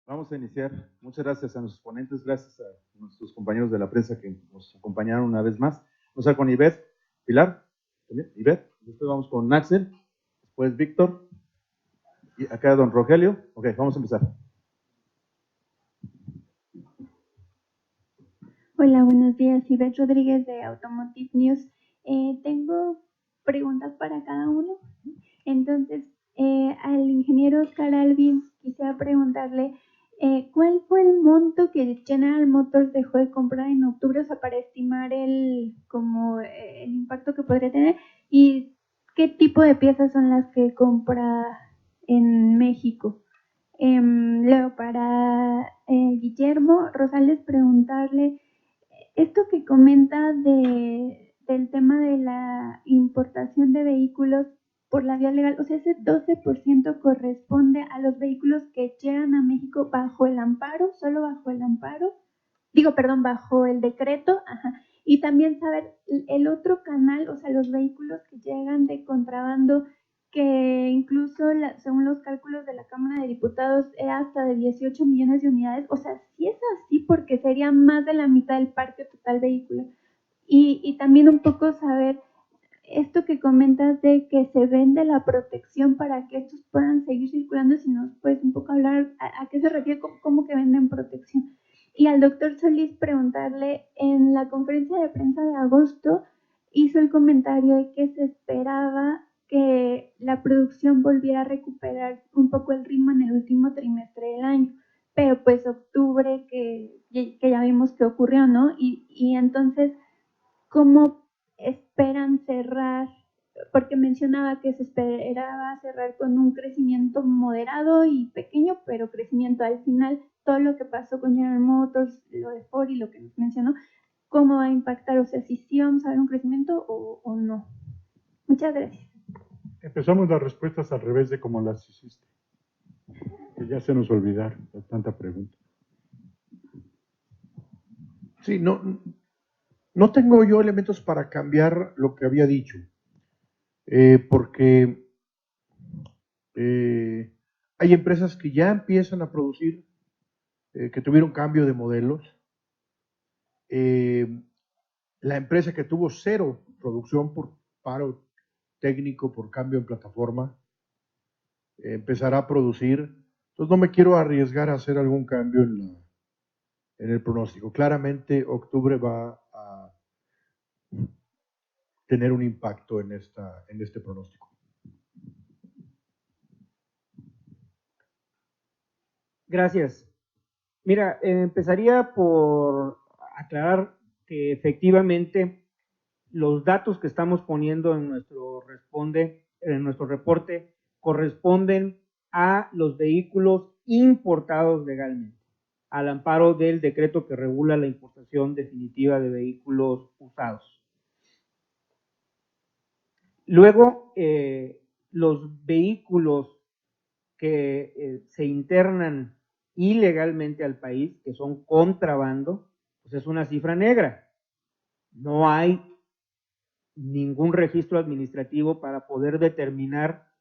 Vamos a iniciar. Muchas gracias a nuestros ponentes, gracias a nuestros compañeros de la prensa que nos acompañaron una vez más. Vamos a ver con Ivette, Pilar, también, Ivette, después vamos con Axel, después Víctor, y acá don Rogelio. Ok, vamos a empezar. Hola, buenos días. Ivette Rodríguez de Automotive News. Tengo preguntas para cada uno. Entonces, al ingeniero Oscar Alvin quisiera preguntarle ¿cuál fue el monto que General Motors dejó de comprar en octubre, o sea, para estimar el impacto que podría tener, y qué tipo de piezas son las que compra en México? Luego, para Guillermo Rosales, preguntarle esto que comenta del tema de la importación de vehículos por la vía legal, o sea, ese 12% corresponde a los vehículos que llegan a México bajo el amparo, solo bajo el amparo, bajo el decreto, ajá. Y también saber el otro canal, o sea, los vehículos que llegan de contrabando, que incluso según los cálculos de la Cámara de Diputados hasta de 18 millones de unidades, o sea, sí es así porque sería más de la mitad del parque total vehicular. Y también un poco saber esto que comentas de que se vende la protección para que estos puedan seguir circulando, si nos puedes un poco hablar a qué se refiere, cómo que venden protección. Y al doctor Solís preguntarle, en la conferencia de prensa de agosto hizo el comentario de que se esperaba que la producción volviera a recuperar un poco el ritmo en el último trimestre del año, pero pues octubre que ya vimos que ocurrió, ¿no? Y entonces, ¿cómo esperan cerrar? Porque mencionaba que se esperaba cerrar con un crecimiento moderado y pequeño, pero crecimiento al final. Todo lo que pasó con General Motors, lo de Ford y lo que nos mencionó, ¿cómo va a impactar? O sea, si sí vamos a ver un crecimiento o no. Muchas gracias. Empezamos las respuestas al revés de como las hiciste, que ya se nos olvidaron de tanta pregunta. Sí, no tengo yo elementos para cambiar lo que había dicho, porque hay empresas que ya empiezan a producir, que tuvieron cambio de modelos. La empresa que tuvo cero producción por paro técnico, por cambio en plataforma, empezará a producir. Entonces no me quiero arriesgar a hacer algún cambio en el pronóstico. Claramente octubre va a tener un impacto en este pronóstico. Gracias. Mira, empezaría por aclarar que efectivamente los datos que estamos poniendo en nuestro reporte corresponden a los vehículos importados legalmente, al amparo del decreto que regula la importación definitiva de vehículos usados. Luego, los vehículos que se internan ilegalmente al país, que son contrabando, pues es una cifra negra. No hay ningún registro administrativo para poder determinar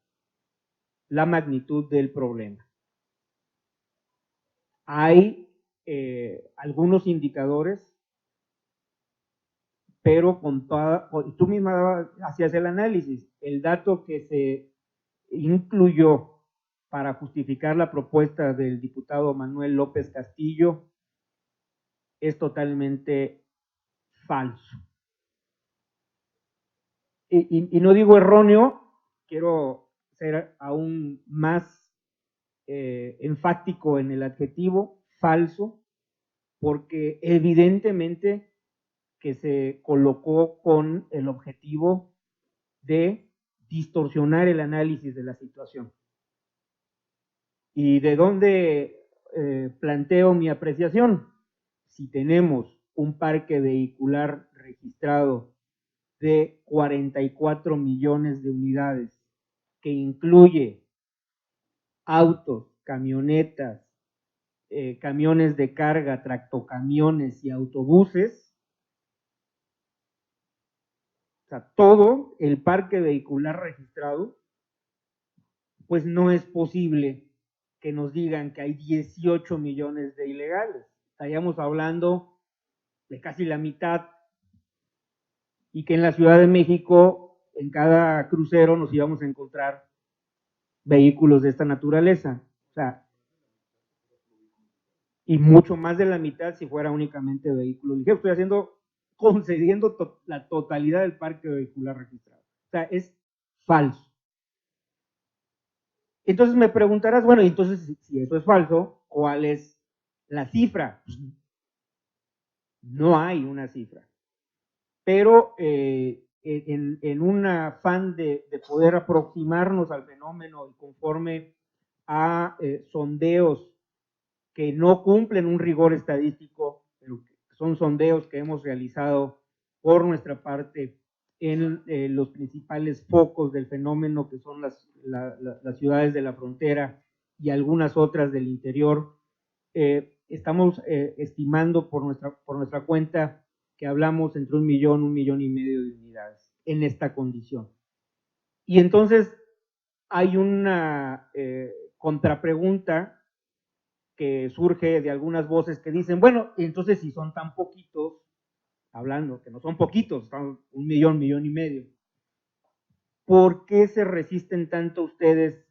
la magnitud del problema. Hay algunos indicadores, pero tú misma hacías el análisis, el dato que se incluyó para justificar la propuesta del diputado Manuel López Castillo es totalmente falso. Y no digo erróneo, quiero ser aún más enfático en el adjetivo, falso, porque evidentemente que se colocó con el objetivo de distorsionar el análisis de la situación. ¿Y de dónde planteo mi apreciación? Si tenemos un parque vehicular registrado de 44 millones de unidades, que incluye autos, camionetas, camiones de carga, tractocamiones y autobuses, o sea, todo el parque vehicular registrado, pues no es posible que nos digan que hay 18 millones de ilegales. Estaríamos hablando de casi la mitad, y que en la Ciudad de México, en cada crucero, nos íbamos a encontrar vehículos de esta naturaleza. O sea, y mucho más de la mitad si fuera únicamente vehículos ligeros. Concediendo la totalidad del parque vehicular registrado. O sea, es falso. Entonces me preguntarás, bueno, entonces si eso es falso, ¿cuál es la cifra? No hay una cifra. Pero en un afán de poder aproximarnos al fenómeno y conforme a sondeos que no cumplen un rigor estadístico, pero que son sondeos que hemos realizado por nuestra parte en los principales focos del fenómeno, que son las ciudades de la frontera y algunas otras del interior. Estamos estimando por nuestra cuenta que hablamos entre 1 millón y medio de unidades en esta condición. Y entonces hay una contrapregunta que surge de algunas voces que dicen, bueno, entonces si son tan poquitos, hablando que no son poquitos, son 1 millón y medio, ¿por qué se resisten tanto ustedes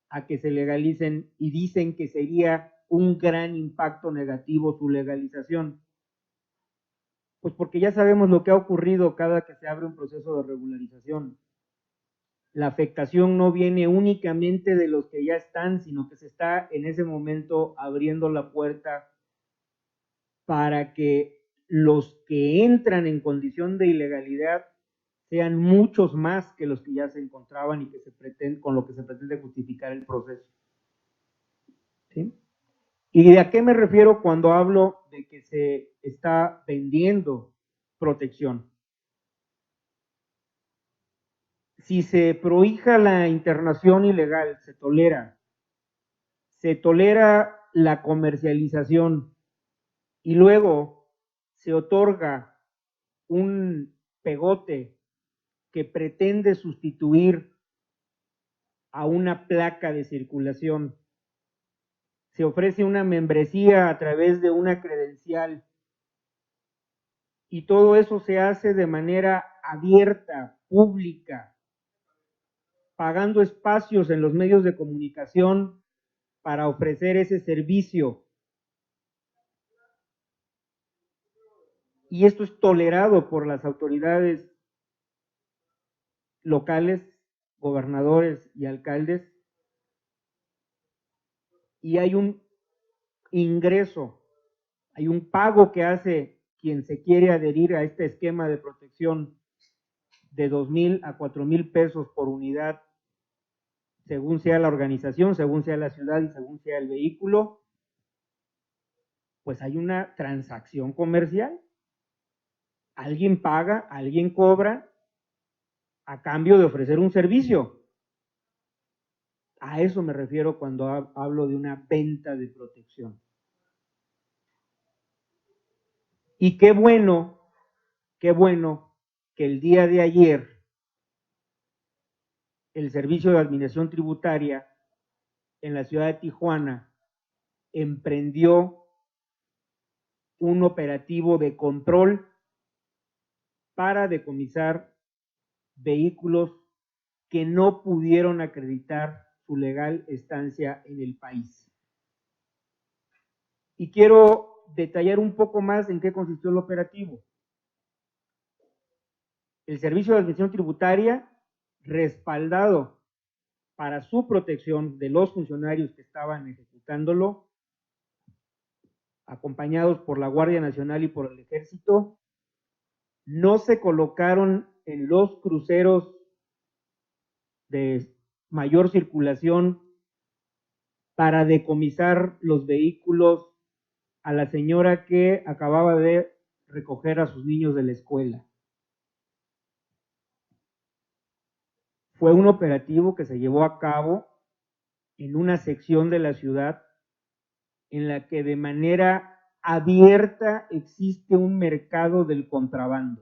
a que se legalicen y dicen que sería un gran impacto negativo su legalización? Pues porque ya sabemos lo que ha ocurrido cada que se abre un proceso de regularización. La afectación no viene únicamente de los que ya están, sino que se está en ese momento abriendo la puerta para que los que entran en condición de ilegalidad sean muchos más que los que ya se encontraban y que con lo que se pretende justificar el proceso. ¿Sí? ¿Y de a qué me refiero cuando hablo de que se está vendiendo protección? Si se prohíja la internación ilegal, se tolera la comercialización y luego se otorga un pegote que pretende sustituir a una placa de circulación, se ofrece una membresía a través de una credencial, y todo eso se hace de manera abierta, pública, pagando espacios en los medios de comunicación para ofrecer ese servicio. Y esto es tolerado por las autoridades locales, gobernadores y alcaldes, y hay un ingreso, hay un pago que hace quien se quiere adherir a este esquema de protección de 2,000 a 4,000 pesos por unidad, según sea la organización, según sea la ciudad y según sea el vehículo. Pues hay una transacción comercial. Alguien paga, alguien cobra a cambio de ofrecer un servicio. A eso me refiero cuando hablo de una venta de protección. Y qué bueno que el día de ayer el Servicio de Administración Tributaria en la ciudad de Tijuana emprendió un operativo de control para decomisar vehículos que no pudieron acreditar su legal estancia en el país. Y quiero detallar un poco más en qué consistió el operativo. El Servicio de Administración Tributaria, respaldado para su protección de los funcionarios que estaban ejecutándolo, acompañados por la Guardia Nacional y por el Ejército, no se colocaron en los cruceros de mayor circulación para decomisar los vehículos a la señora que acababa de recoger a sus niños de la escuela. Fue un operativo que se llevó a cabo en una sección de la ciudad en la que de manera abierta existe un mercado del contrabando.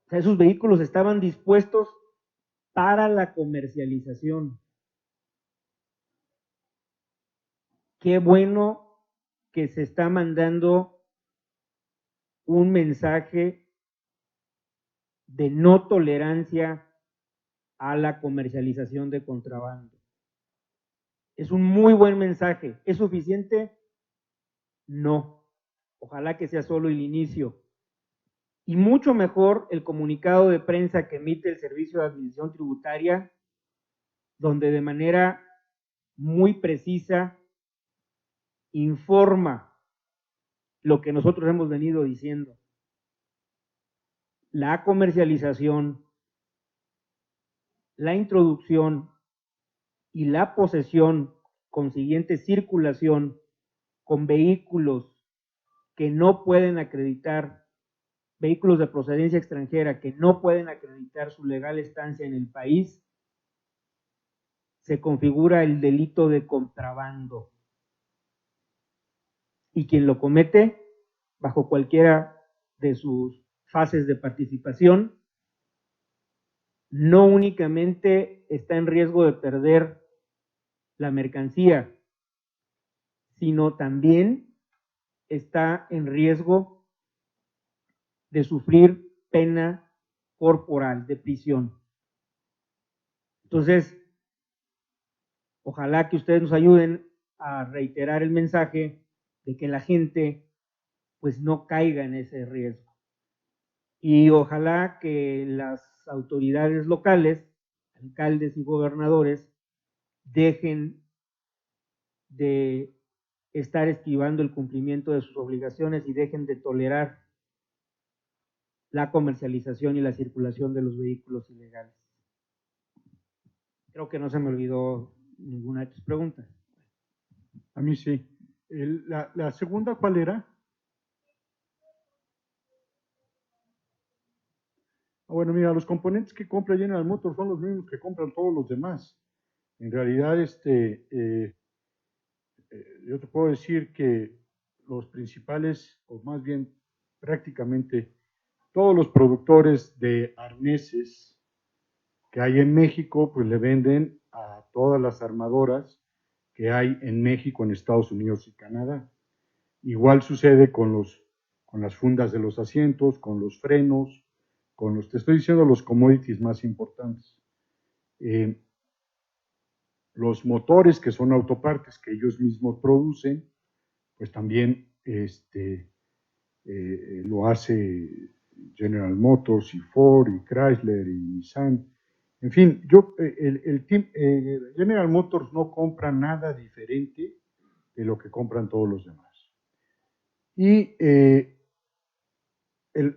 O sea, esos vehículos estaban dispuestos para la comercialización. qué bueno que se está mandando un mensaje de no tolerancia a la comercialización de contrabando. Es un muy buen mensaje. ¿Es suficiente? No. Ojalá que sea solo el inicio. Y mucho mejor el comunicado de prensa que emite el Servicio de Administración Tributaria, donde de manera muy precisa informa lo que nosotros hemos venido diciendo. La comercialización, la introducción y la posesión, consiguiente circulación con vehículos que no pueden acreditar, vehículos de procedencia extranjera que no pueden acreditar su legal estancia en el país, se configura el delito de contrabando. Y quien lo comete, bajo cualquiera de sus fases de participación, no únicamente está en riesgo de perder la mercancía, sino también está en riesgo de sufrir pena corporal de prisión. Entonces, ojalá que ustedes nos ayuden a reiterar el mensaje de que la gente pues no caiga en ese riesgo. Y ojalá que las autoridades locales, alcaldes y gobernadores, dejen de estar esquivando el cumplimiento de sus obligaciones y dejen de tolerar la comercialización y la circulación de los vehículos ilegales. Creo que no se me olvidó ninguna de tus preguntas. A mí sí. La segunda, ¿cuál era? Bueno, mira, los componentes que compra General Motors son los mismos que compran todos los demás. En realidad, yo te puedo decir que los principales, o más bien prácticamente todos los productores de arneses que hay en México, pues le venden a todas las armadoras que hay en México, en Estados Unidos y Canadá. Igual sucede con las fundas de los asientos, con los frenos, te estoy diciendo los commodities más importantes. Los motores, que son autopartes que ellos mismos producen, pues también lo hace General Motors y Ford y Chrysler y Nissan. En fin, General Motors no compra nada diferente de lo que compran todos los demás. Y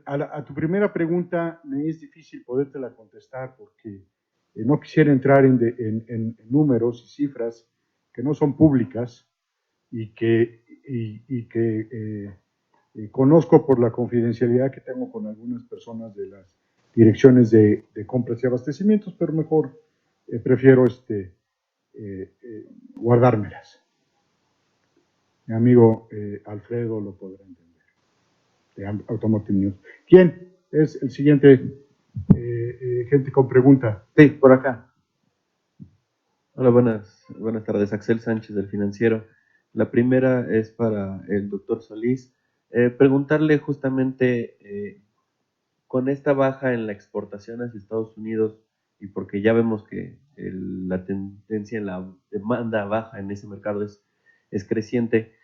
a tu primera pregunta me es difícil podértela contestar porque no quisiera entrar en números y cifras que no son públicas y que conozco por la confidencialidad que tengo con algunas personas de las direcciones de compras y abastecimientos, pero mejor prefiero guardármelas. Mi amigo Alfredo lo podrá entender, de Automotive News. ¿Quién es el siguiente gente con pregunta? Sí, por acá. Hola, buenas tardes. Axel Sánchez del Financiero. La primera es para el doctor Solís. Preguntarle justamente, con esta baja en la exportación hacia Estados Unidos, y porque ya vemos que la tendencia en la demanda baja en ese mercado es creciente,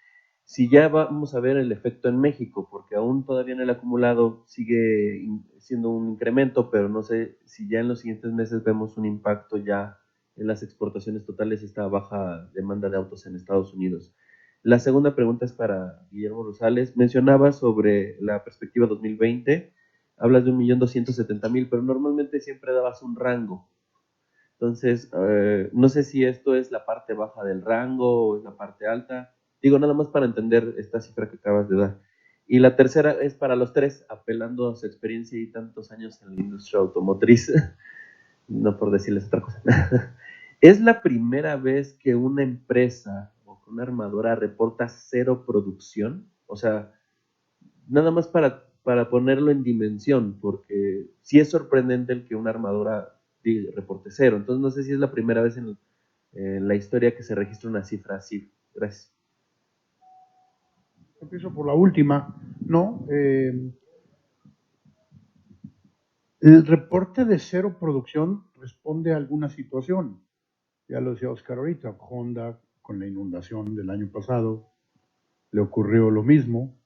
si ya vamos a ver el efecto en México, porque aún todavía en el acumulado sigue siendo un incremento, pero no sé si ya en los siguientes meses vemos un impacto ya en las exportaciones totales, esta baja demanda de autos en Estados Unidos. La segunda pregunta es para Guillermo Rosales. Mencionaba sobre la perspectiva 2020, hablas de 1.270.000, pero normalmente siempre dabas un rango. Entonces, no sé si esto es la parte baja del rango o es la parte alta. Digo, nada más para entender esta cifra que acabas de dar. Y la tercera es para los tres, apelando a su experiencia y tantos años en la industria automotriz, no por decirles otra cosa. ¿Es la primera vez que una empresa o que una armadora reporta cero producción? O sea, nada más para ponerlo en dimensión, porque sí es sorprendente el que una armadora reporte cero. Entonces no sé si es la primera vez en la historia que se registra una cifra así. Gracias. Empiezo por la última, ¿no? El reporte de cero producción responde a alguna situación. Ya lo decía Oscar ahorita, Honda con la inundación del año pasado le ocurrió lo mismo,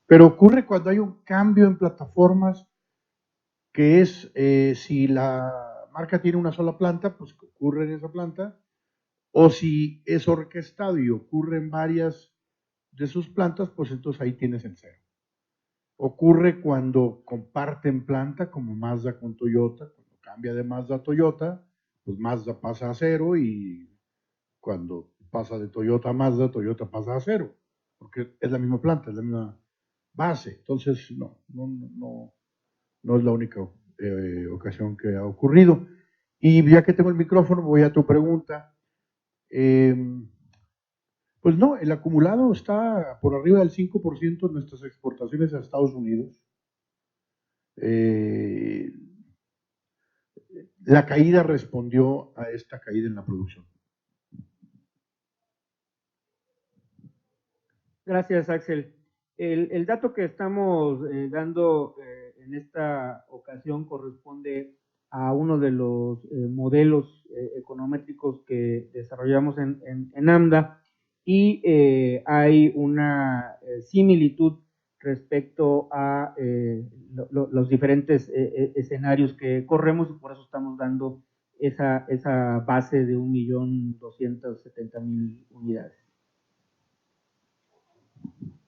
pero ocurre cuando hay un cambio en plataformas que es, si la marca tiene una sola planta, pues que ocurre en esa planta, o si es orquestado y ocurre en varias de sus plantas, pues entonces ahí tienes el cero. Ocurre cuando comparten planta, como Mazda con Toyota, cuando cambia de Mazda a Toyota, pues Mazda pasa a cero y cuando pasa de Toyota a Mazda, Toyota pasa a cero, porque es la misma planta, es la misma base. Entonces, no es la única ocasión que ha ocurrido. Y ya que tengo el micrófono, voy a tu pregunta. Pues no, el acumulado está por arriba del 5% de nuestras exportaciones a Estados Unidos. La caída respondió a esta caída en la producción. Gracias, Axel. El dato que estamos dando en esta ocasión corresponde a uno de los modelos econométricos que desarrollamos en AMDA y hay una similitud respecto a los diferentes escenarios que corremos y por eso estamos dando esa base de 1.270.000 unidades.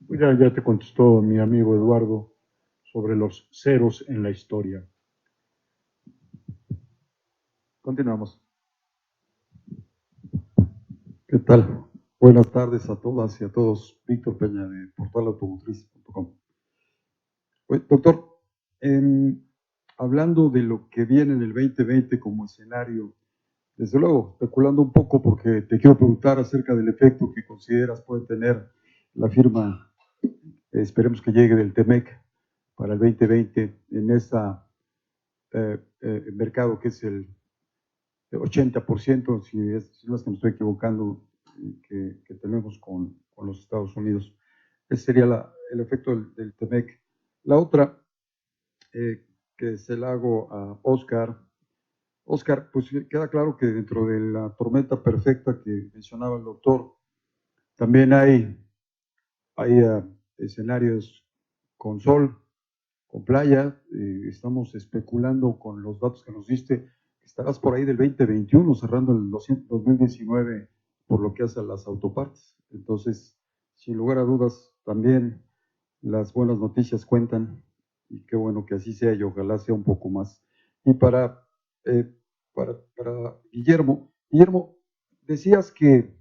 Ya te contestó mi amigo Eduardo sobre los ceros en la historia. Continuamos. ¿Qué tal? Buenas tardes a todas y a todos. Víctor Peña de portalautomotriz.com. Doctor, hablando de lo que viene en el 2020 como escenario, desde luego, especulando un poco porque te quiero preguntar acerca del efecto que consideras puede tener la firma, esperemos que llegue del TEMEC para el 2020 en ese mercado que es el 80%, si no es que me estoy equivocando, que tenemos con los Estados Unidos. Ese sería el efecto del TEMEC. La otra, que se la hago a Oscar. Oscar, pues queda claro que dentro de la tormenta perfecta que mencionaba el doctor, también hay escenarios con sol, con playa. Estamos especulando con los datos que nos diste. Estarás por ahí del 2021, cerrando el 2019 por lo que hace a las autopartes. Entonces, sin lugar a dudas, también las buenas noticias cuentan y qué bueno que así sea y ojalá sea un poco más. Y para Guillermo, decías que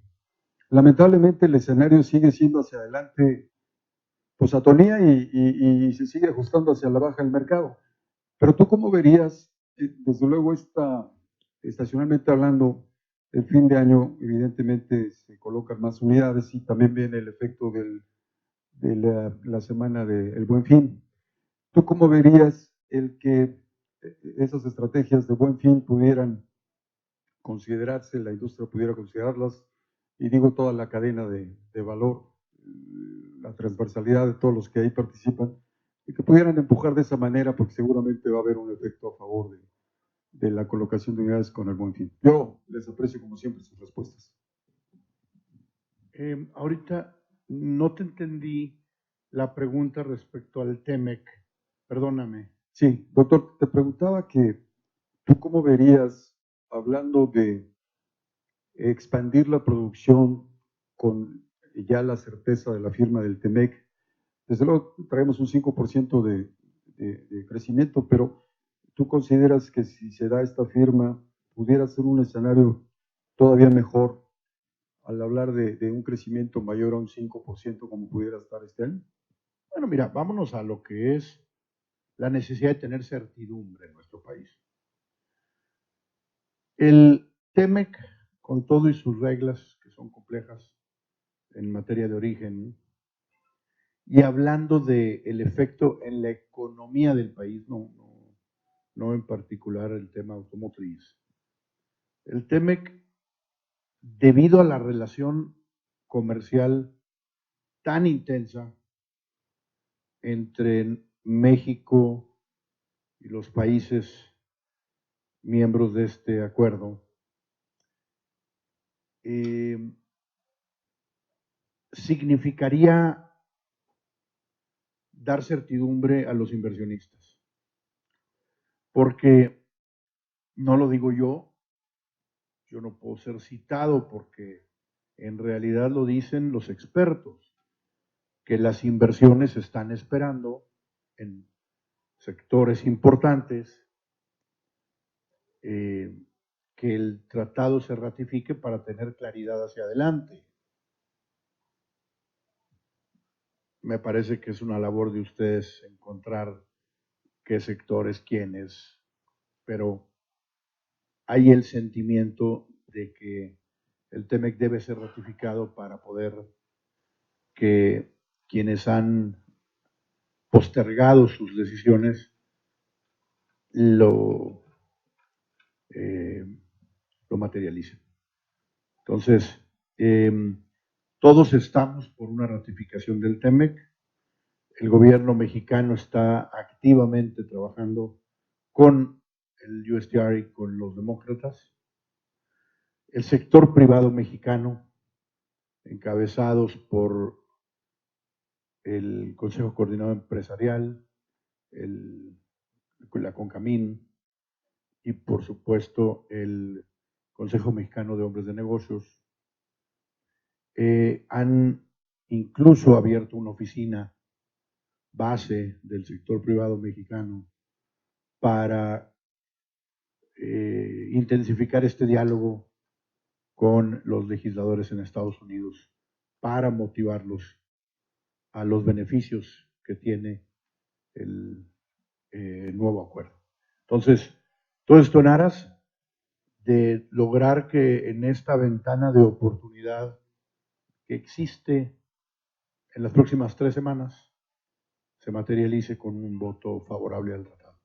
lamentablemente el escenario sigue siendo hacia adelante, pues atonía y se sigue ajustando hacia la baja el mercado. Pero tú cómo verías, desde luego estacionalmente hablando, el fin de año evidentemente se colocan más unidades y también viene el efecto de la semana del Buen Fin. ¿Tú cómo verías el que esas estrategias de Buen Fin pudieran considerarse, la industria pudiera considerarlas, y digo toda la cadena de valor, la transversalidad de todos los que ahí participan, y que pudieran empujar de esa manera, porque seguramente va a haber un efecto a favor de la colocación de unidades con el Buen Fin? Yo les aprecio como siempre sus respuestas. Ahorita no te entendí la pregunta respecto al TEMEC. Perdóname. Sí, doctor, te preguntaba que tú cómo verías, hablando de expandir la producción con ya la certeza de la firma del TEMEC. Desde luego traemos un 5% de crecimiento, pero ¿tú consideras que si se da esta firma pudiera ser un escenario todavía mejor al hablar de un crecimiento mayor a un 5% como pudiera estar este año? Bueno, mira, vámonos a lo que es la necesidad de tener certidumbre en nuestro país. El TEMEC, con todo y sus reglas, que son complejas en materia de origen, y hablando del efecto en la economía del país, no en particular el tema automotriz. El TEMEC, debido a la relación comercial tan intensa entre México y los países miembros de este acuerdo, significaría dar certidumbre a los inversionistas. Porque, no lo digo yo no puedo ser citado porque en realidad lo dicen los expertos, que las inversiones están esperando en sectores importantes que el tratado se ratifique para tener claridad hacia adelante. Me parece que es una labor de ustedes encontrar qué sectores, quiénes, pero hay el sentimiento de que el TEMEC debe ser ratificado para poder que quienes han postergado sus decisiones lo materialicen. Entonces, todos estamos por una ratificación del TEMEC. El gobierno mexicano está activamente trabajando con el USTR y con los demócratas. El sector privado mexicano, encabezados por el Consejo Coordinador Empresarial, la CONCAMIN y por supuesto el Consejo Mexicano de Hombres de Negocios, han incluso abierto una oficina base del sector privado mexicano para intensificar este diálogo con los legisladores en Estados Unidos para motivarlos a los beneficios que tiene el nuevo acuerdo. Entonces, todo esto en aras de lograr que en esta ventana de oportunidad que existe en las próximas 3 semanas se materialice con un voto favorable al tratado.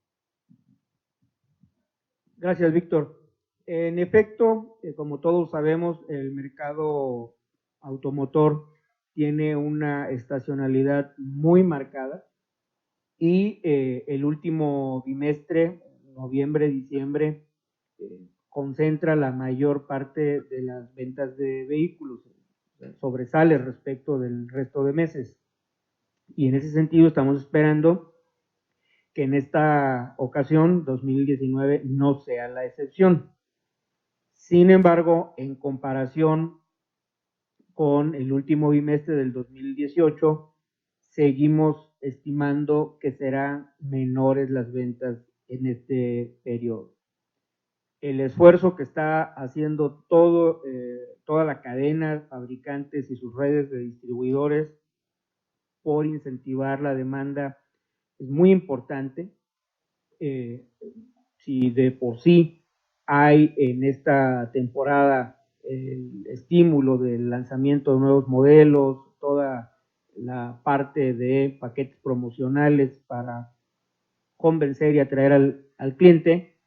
Gracias, Víctor. En efecto, como todos sabemos, el mercado automotor tiene una estacionalidad muy marcada y el último bimestre, noviembre, diciembre, concentra la mayor parte de las ventas de vehículos, sobresale respecto del resto de meses. Y en ese sentido estamos esperando que en esta ocasión, 2019, no sea la excepción. Sin embargo, en comparación con el último bimestre del 2018, seguimos estimando que serán menores las ventas en este periodo. El esfuerzo que está haciendo toda la cadena, fabricantes y sus redes de distribuidores por incentivar la demanda es muy importante. Si de por sí hay en esta temporada el estímulo del lanzamiento de nuevos modelos, toda la parte de paquetes promocionales para convencer y atraer al cliente,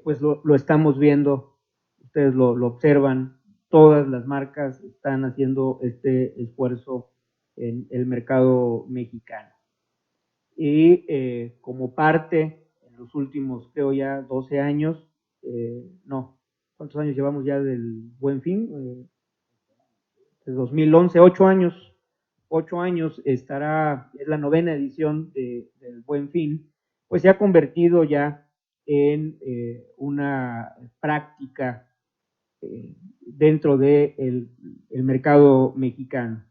pues lo estamos viendo, ustedes lo observan, todas las marcas están haciendo este esfuerzo en el mercado mexicano. Y como parte, en los últimos, creo ya 12 años, no, ¿cuántos años llevamos ya del Buen Fin? Desde 2011, 8 años, 8 años estará, es la 9ª edición del Buen Fin, pues se ha convertido ya en una práctica dentro del mercado mexicano.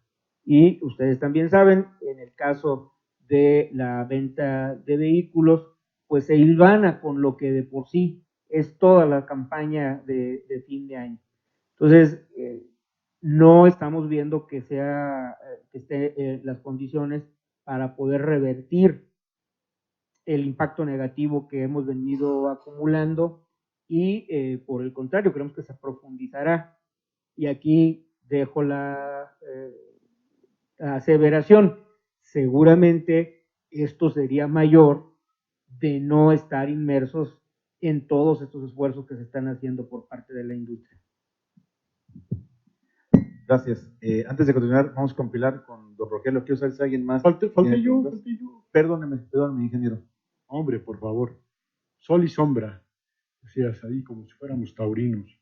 Y ustedes también saben, en el caso de la venta de vehículos, pues se hilvana con lo que de por sí es toda la campaña de fin de año. Entonces, no estamos viendo que esté las condiciones para poder revertir el impacto negativo que hemos venido acumulando y por el contrario, creemos que se profundizará. Y aquí dejo la aseveración. Seguramente esto sería mayor de no estar inmersos en todos estos esfuerzos que se están haciendo por parte de la industria. Gracias. Antes de continuar, vamos a compilar con don Rogelio. Quiero saber si alguien más. Falté tiene yo, preguntas. falté yo. Perdóneme, ingeniero. Hombre, por favor. Sol y sombra. Decías ahí como si fuéramos taurinos.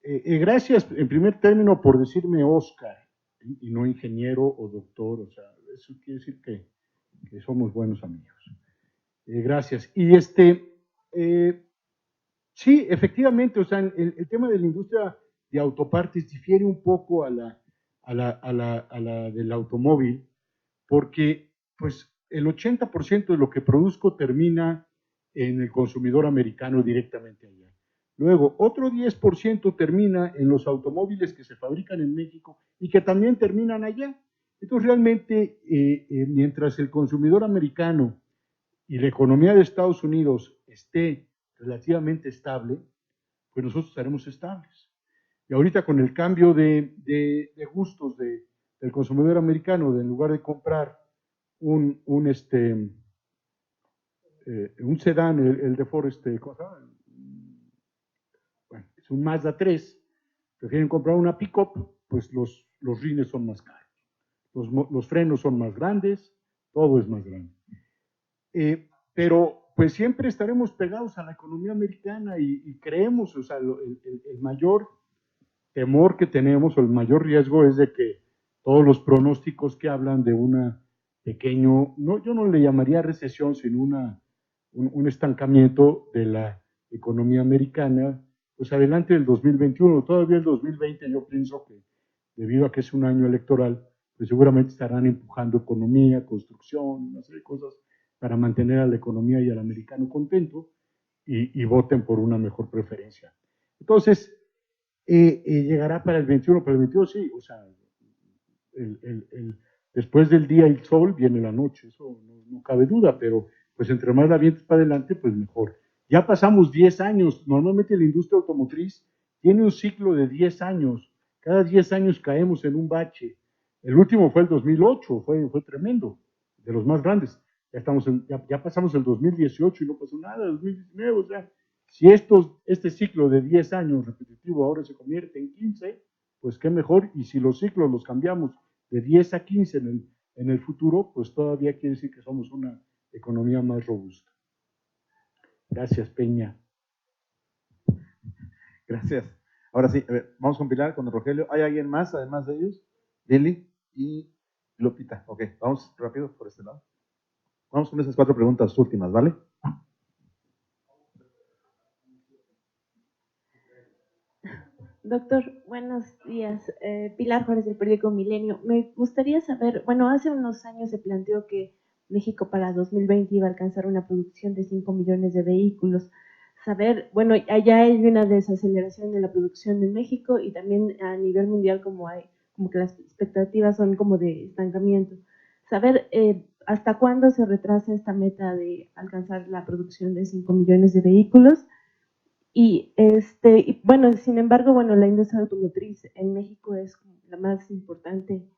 Gracias, en primer término, por decirme Oscar y no ingeniero o doctor. O sea, eso quiere decir que somos buenos amigos. Gracias. Y sí, efectivamente, o sea, el tema de la industria de autopartes difiere un poco a la del automóvil, porque pues el 80% de lo que produzco termina en el consumidor americano directamente allá. Luego, otro 10% termina en los automóviles que se fabrican en México y que también terminan allá. Entonces, realmente, mientras el consumidor americano y la economía de Estados Unidos esté relativamente estable, pues nosotros estaremos estables. Y ahorita con el cambio de gustos del consumidor americano, en lugar de comprar un sedán, el de Ford, bueno, es un Mazda 3, prefieren comprar una pick-up, pues los rines son más caros, los frenos son más grandes, todo es más grande. Pero pues siempre estaremos pegados a la economía americana y creemos, o sea, el mayor temor que tenemos o el mayor riesgo es de que todos los pronósticos que hablan de una pequeño, no, yo no le llamaría recesión, sino un estancamiento de la economía americana, pues adelante del 2021, todavía el 2020 yo pienso que debido a que es un año electoral, pues seguramente estarán empujando economía, construcción, una serie de cosas para mantener a la economía y al americano contento y voten por una mejor preferencia. Entonces, llegará para el 21, para el 22 sí, o sea, después del día y el sol viene la noche, eso no cabe duda, pero pues entre más la vientes para adelante, pues mejor. Ya pasamos 10 años, normalmente la industria automotriz tiene un ciclo de 10 años, cada 10 años caemos en un bache. El último fue el 2008, fue tremendo, de los más grandes. Ya pasamos el 2018 y no pasó nada, 2019, o sea, si este ciclo de 10 años repetitivo ahora se convierte en 15, pues qué mejor, y si los ciclos los cambiamos de 10 a 15 en el futuro, pues todavía quiere decir que somos una economía más robusta. Gracias, Peña. Gracias. Ahora sí, a ver, vamos a compilar con Rogelio. ¿Hay alguien más, además de ellos? Lili y Lupita. Ok, vamos rápido por este lado. Vamos con esas 4 preguntas últimas, ¿vale? Doctor, buenos días. Pilar Juárez del periódico Milenio. Me gustaría saber, bueno, hace unos años se planteó que México para 2020 iba a alcanzar una producción de 5 millones de vehículos. Saber, bueno, allá hay una desaceleración de la producción en México y también a nivel mundial como que las expectativas son como de estancamiento. Saber hasta cuándo se retrasa esta meta de alcanzar la producción de 5 millones de vehículos. Y bueno, sin embargo, bueno, la industria automotriz en México es la más importante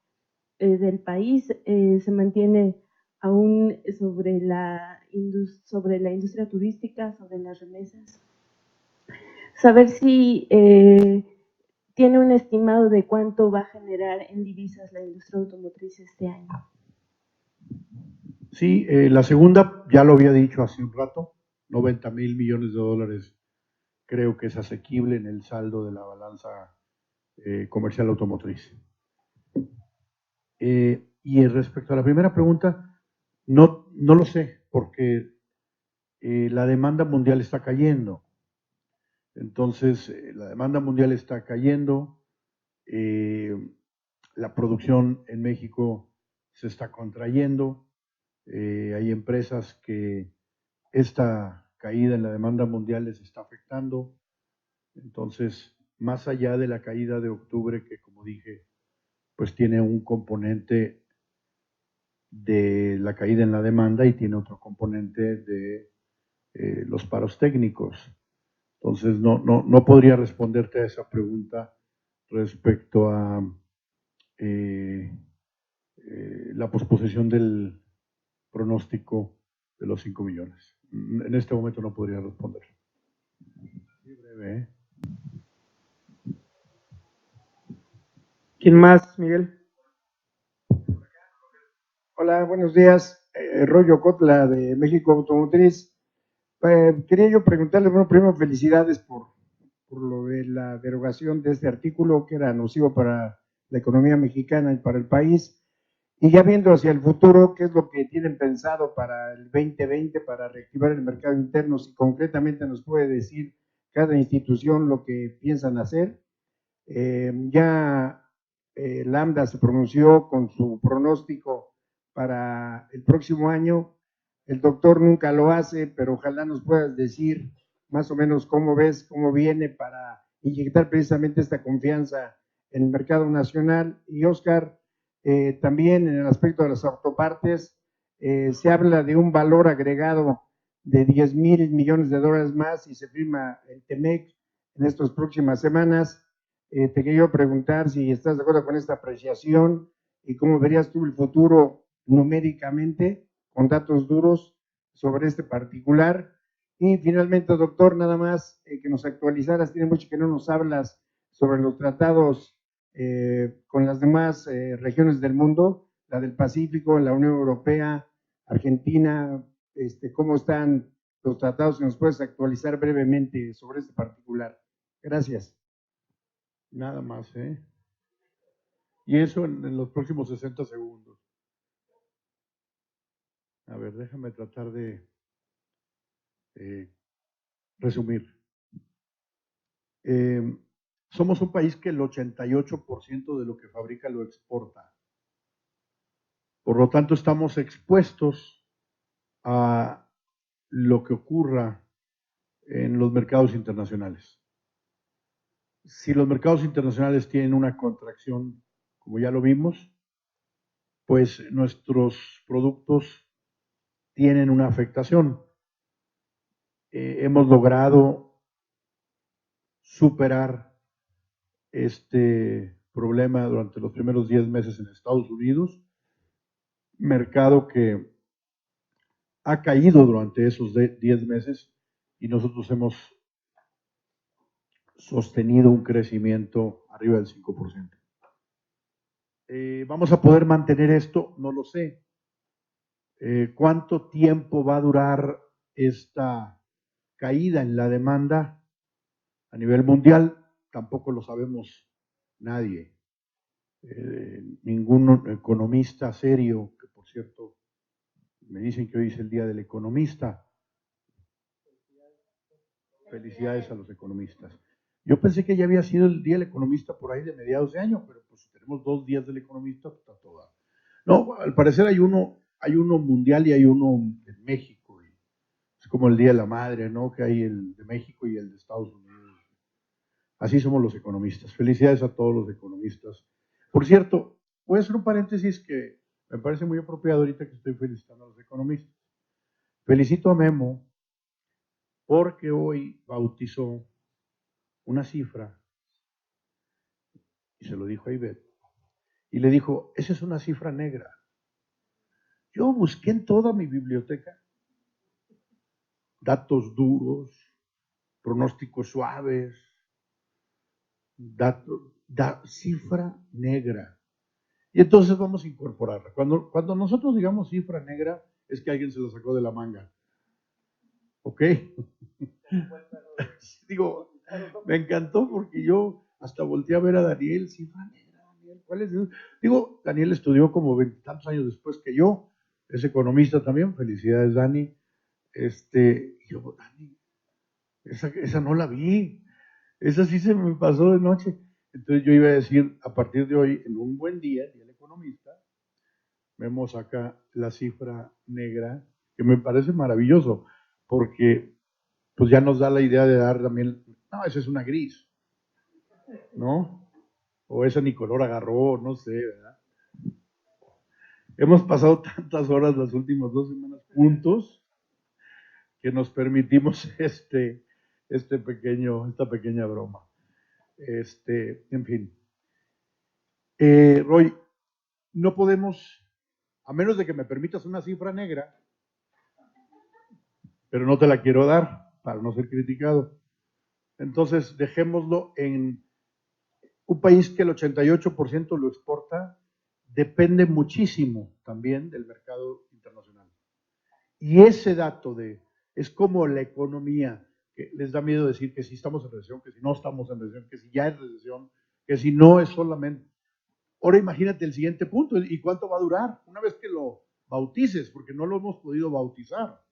del país, se mantiene aún sobre la industria turística, sobre las remesas. Saber si tiene un estimado de cuánto va a generar en divisas la industria automotriz este año. Sí, la segunda, ya lo había dicho hace un rato, 90,000 millones de dólares creo que es asequible en el saldo de la balanza comercial automotriz. Y respecto a la primera pregunta, no lo sé, porque la demanda mundial está cayendo. Entonces, la demanda mundial está cayendo, la producción en México se está contrayendo, hay empresas que esta caída en la demanda mundial les está afectando. Entonces, más allá de la caída de octubre, que como dije, pues tiene un componente de la caída en la demanda y tiene otro componente de los paros técnicos. Entonces, no podría responderte a esa pregunta respecto a la posposición del pronóstico de los 5 millones. En este momento no podría responder. Sí, breve, ¿eh? ¿Quién más, Miguel? Hola, buenos días. Rollo Cotla de México Automotriz. Quería yo preguntarle, bueno, primero felicidades por lo de la derogación de este artículo que era nocivo para la economía mexicana y para el país. Y ya viendo hacia el futuro, ¿qué es lo que tienen pensado para el 2020 para reactivar el mercado interno? Si concretamente nos puede decir cada institución lo que piensan hacer. Lambda se pronunció con su pronóstico para el próximo año. El doctor nunca lo hace, pero ojalá nos puedas decir más o menos cómo ves, cómo viene para inyectar precisamente esta confianza en el mercado nacional. Y Oscar, también en el aspecto de las autopartes, se habla de un valor agregado de 10,000 millones de dólares más y se firma el TEMEC en estas próximas semanas. Te quería preguntar si estás de acuerdo con esta apreciación y cómo verías tú el futuro numéricamente con datos duros sobre este particular. Y finalmente, doctor, nada más que nos actualizaras, tiene mucho que no nos hablas sobre los tratados con las demás regiones del mundo, la del Pacífico, la Unión Europea, Argentina, cómo están los tratados, que nos puedes actualizar brevemente sobre este particular. Gracias. Nada más, ¿eh? Y eso en los próximos 60 segundos. A ver, déjame tratar de resumir. Somos un país que el 88% de lo que fabrica lo exporta. Por lo tanto, estamos expuestos a lo que ocurra en los mercados internacionales. Si los mercados internacionales tienen una contracción, como ya lo vimos, pues nuestros productos tienen una afectación. Hemos logrado superar este problema durante los primeros 10 meses en Estados Unidos, mercado que ha caído durante esos 10 meses y nosotros hemos sostenido un crecimiento arriba del 5%. ¿Vamos a poder mantener esto? No lo sé. ¿Cuánto tiempo va a durar esta caída en la demanda a nivel mundial? Tampoco lo sabemos nadie. Ningún economista serio, que por cierto me dicen que hoy es el día del economista. Felicidades a los economistas. Yo pensé que ya había sido el día del economista por ahí de mediados de año, pero pues tenemos 2 días del economista, pues está toda. No, al parecer hay uno mundial y hay uno en México. Y es como el Día de la Madre, ¿no? Que hay el de México y el de Estados Unidos. Así somos los economistas. Felicidades a todos los economistas. Por cierto, voy a hacer un paréntesis que me parece muy apropiado ahorita que estoy felicitando a los economistas. Felicito a Memo porque hoy bautizó una cifra y se lo dijo a Ivette. Y le dijo, esa es una cifra negra. Yo busqué en toda mi biblioteca datos duros, pronósticos suaves, cifra negra. Y entonces vamos a incorporarla. Cuando nosotros digamos cifra negra, es que alguien se la sacó de la manga. ¿Ok? Digo, me encantó porque yo hasta volteé a ver a Daniel, cifra negra, Daniel, ¿cuál es eso? Digo, Daniel estudió como 20 tantos años después que yo, es economista también, felicidades Dani. Yo, Dani, esa no la vi, esa sí se me pasó de noche. Entonces yo iba a decir, a partir de hoy, en un buen día, Día del Economista, vemos acá la cifra negra, que me parece maravilloso, porque pues ya nos da la idea de dar también, no, esa es una gris, ¿no? O esa ni color agarró, no sé, ¿verdad? Hemos pasado tantas horas las últimas 2 semanas juntos que nos permitimos esta pequeña broma. En fin. Roy, no podemos, a menos de que me permitas una cifra negra, pero no te la quiero dar para no ser criticado. Entonces, dejémoslo en Un país que el 88% lo exporta depende muchísimo también del mercado internacional. Y ese dato es como la economía, que les da miedo decir que si estamos en recesión, que si no estamos en recesión, que si ya es recesión, que si no es solamente. Ahora imagínate el siguiente punto, ¿y cuánto va a durar? Una vez que lo bautices, porque no lo hemos podido bautizar.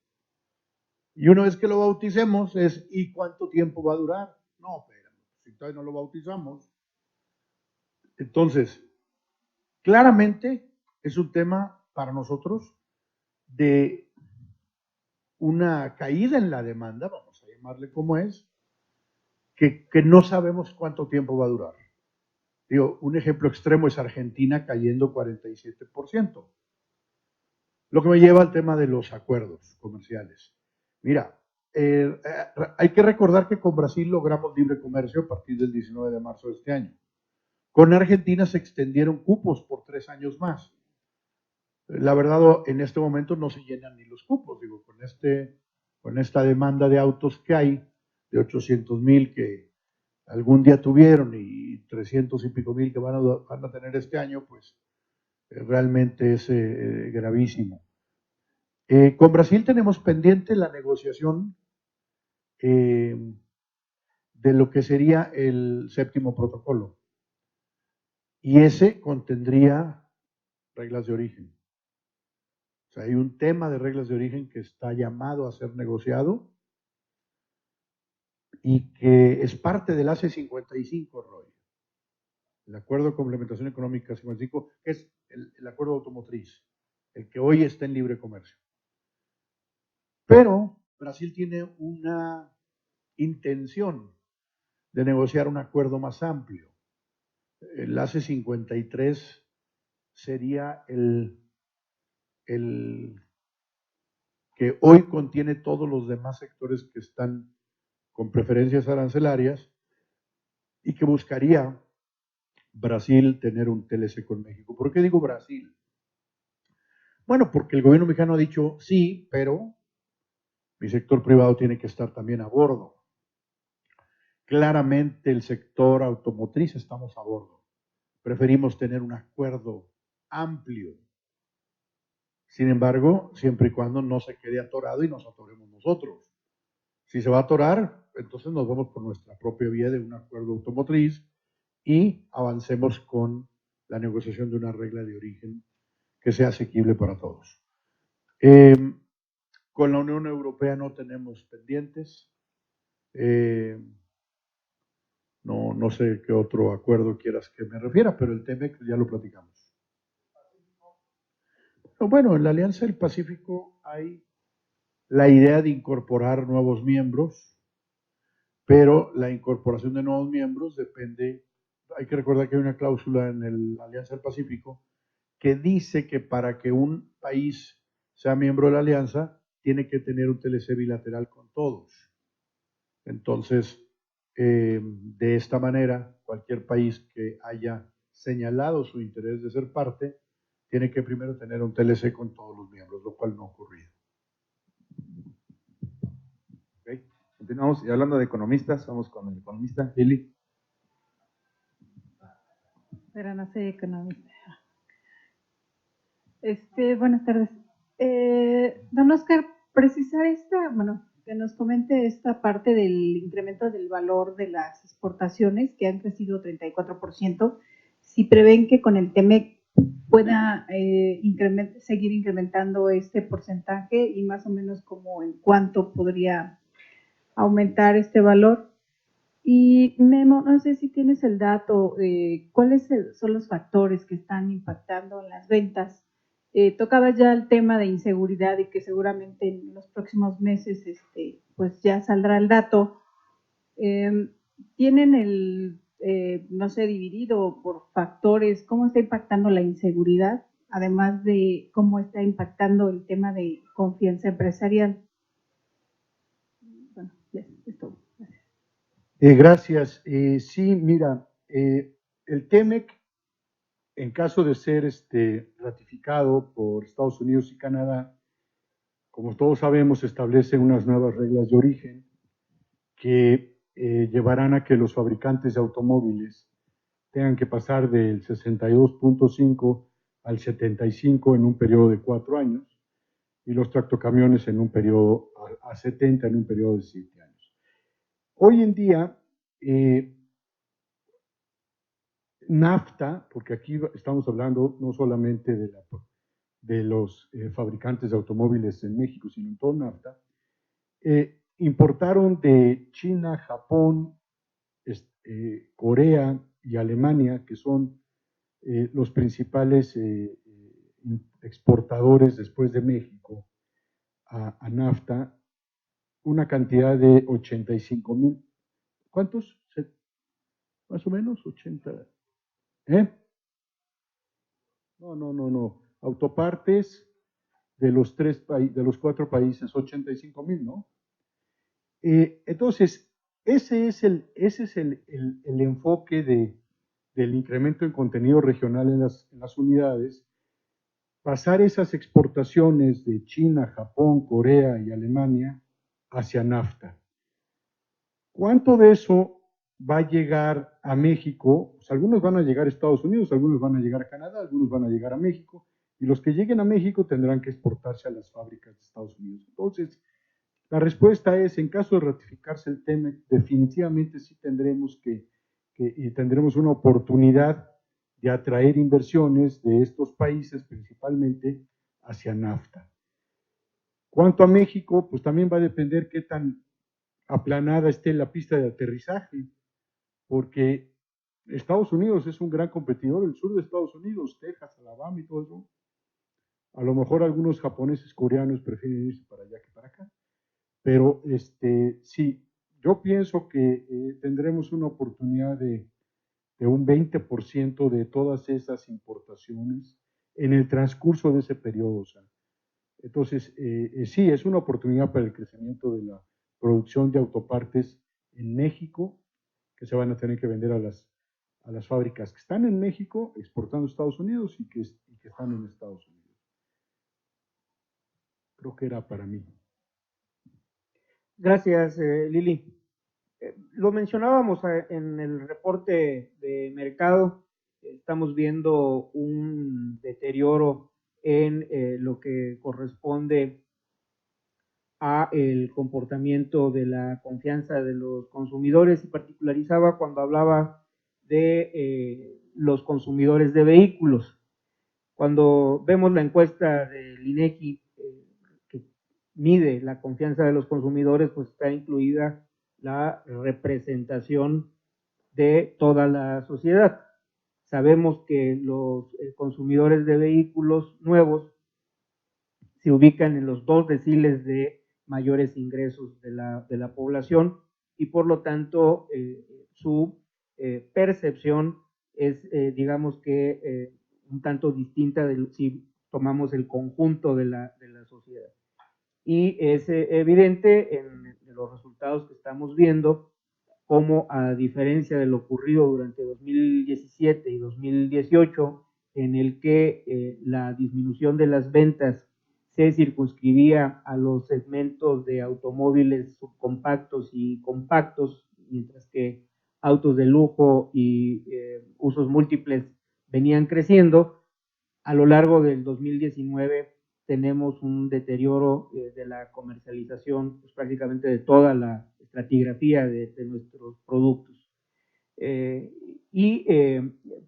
Y una vez que lo bauticemos ¿y cuánto tiempo va a durar? No, pero si todavía no lo bautizamos. Entonces, claramente es un tema para nosotros de una caída en la demanda, vamos a llamarle como es, que no sabemos cuánto tiempo va a durar. Digo, un ejemplo extremo es Argentina cayendo 47%. Lo que me lleva al tema de los acuerdos comerciales. Mira, hay que recordar que con Brasil logramos libre comercio a partir del 19 de marzo de este año. Con Argentina se extendieron cupos por 3 años más. La verdad, en este momento no se llenan ni los cupos, digo, con esta demanda de autos que hay, de 800,000 que algún día tuvieron y 300 y pico mil que van a tener este año, pues realmente es gravísimo. Con Brasil tenemos pendiente la negociación de lo que sería el 7º protocolo. Y ese contendría reglas de origen. O sea, hay un tema de reglas de origen que está llamado a ser negociado y que es parte del ACE 55, Roy. El Acuerdo de Complementación Económica 55, que es el acuerdo automotriz, el que hoy está en libre comercio. Pero Brasil tiene una intención de negociar un acuerdo más amplio. El ACE 53 sería el que hoy contiene todos los demás sectores que están con preferencias arancelarias y que buscaría Brasil tener un TLC con México. ¿Por qué digo Brasil? Bueno, porque el gobierno mexicano ha dicho sí, pero mi sector privado tiene que estar también a bordo. Claramente el sector automotriz estamos a bordo. Preferimos tener un acuerdo amplio. Sin embargo, siempre y cuando no se quede atorado y nos atoremos nosotros. Si se va a atorar, entonces nos vamos por nuestra propia vía de un acuerdo automotriz y avancemos con la negociación de una regla de origen que sea asequible para todos. Con la Unión Europea no tenemos pendientes. No sé qué otro acuerdo quieras que me refiera, pero el TEMEC ya lo platicamos. Bueno, en la Alianza del Pacífico hay la idea de incorporar nuevos miembros, pero la incorporación de nuevos miembros depende, hay que recordar que hay una cláusula en la Alianza del Pacífico que dice que para que un país sea miembro de la alianza, tiene que tener un TLC bilateral con todos. Entonces, de esta manera, cualquier país que haya señalado su interés de ser parte, tiene que primero tener un TLC con todos los miembros, lo cual no ha ocurrido. Okay. Continuamos, y hablando de economistas, vamos con el economista, Lili. Pero no soy economista. Buenas tardes. Don Oscar, precisar que nos comente esta parte del incremento del valor de las exportaciones, que han crecido 34%, si prevén que con el TEMEC pueda seguir incrementando este porcentaje y más o menos como en cuánto podría aumentar este valor. Y Memo, no sé si tienes el dato, ¿cuáles son los factores que están impactando en las ventas? Tocaba ya el tema de inseguridad y que seguramente en los próximos meses pues ya saldrá el dato. ¿Tienen no sé, dividido por factores, cómo está impactando la inseguridad, además de cómo está impactando el tema de confianza empresarial? Bueno, ya es todo. Gracias. Sí, mira, el TEMEC, en caso de ser ratificado por Estados Unidos y Canadá, como todos sabemos, establece unas nuevas reglas de origen que llevarán a que los fabricantes de automóviles tengan que pasar del 62.5 al 75 en un periodo de 4 años, y los tractocamiones en un periodo a 70 en un periodo de 7 años. Hoy en día, NAFTA, porque aquí estamos hablando no solamente de los fabricantes de automóviles en México, sino en todo NAFTA, importaron de China, Japón, Corea y Alemania, que son los principales exportadores después de México a NAFTA, una cantidad de 85,000. ¿Cuántos? Más o menos 80. No. Autopartes de los 4 países, 85,000, ¿no? Entonces, ese es el enfoque del incremento en contenido regional en las unidades. Pasar esas exportaciones de China, Japón, Corea y Alemania hacia NAFTA. ¿Cuánto de eso va a llegar a México? Pues algunos van a llegar a Estados Unidos, algunos van a llegar a Canadá, algunos van a llegar a México, y los que lleguen a México tendrán que exportarse a las fábricas de Estados Unidos. Entonces, la respuesta es, en caso de ratificarse el TEMEC, definitivamente sí tendremos tendremos una oportunidad de atraer inversiones de estos países, principalmente hacia NAFTA. Cuanto a México, pues también va a depender qué tan aplanada esté la pista de aterrizaje, porque Estados Unidos es un gran competidor, el sur de Estados Unidos, Texas, Alabama y todo eso. A lo mejor algunos japoneses, coreanos prefieren irse para allá que para acá. Pero sí, yo pienso que tendremos una oportunidad de un 20% de todas esas importaciones en el transcurso de ese periodo. O sea. Entonces, sí, es una oportunidad para el crecimiento de la producción de autopartes en México, que se van a tener que vender a las fábricas que están en México, exportando a Estados Unidos y que están en Estados Unidos. Creo que era para mí. Gracias, Lili. Lo mencionábamos en el reporte de mercado, estamos viendo un deterioro en lo que corresponde a el comportamiento de la confianza de los consumidores, y particularizaba cuando hablaba de los consumidores de vehículos. Cuando vemos la encuesta del INEGI que mide la confianza de los consumidores, pues está incluida la representación de toda la sociedad. Sabemos que los consumidores de vehículos nuevos se ubican en los 2 deciles de mayores ingresos de la población, y por lo tanto su percepción es, digamos que, un tanto distinta si tomamos el conjunto de la sociedad. Y es evidente en los resultados que estamos viendo cómo, a diferencia de lo ocurrido durante 2017 y 2018, en el que la disminución de las ventas se circunscribía a los segmentos de automóviles subcompactos y compactos, mientras que autos de lujo y usos múltiples venían creciendo. A lo largo del 2019 tenemos un deterioro de la comercialización, pues, prácticamente de toda la estratigrafía de nuestros productos.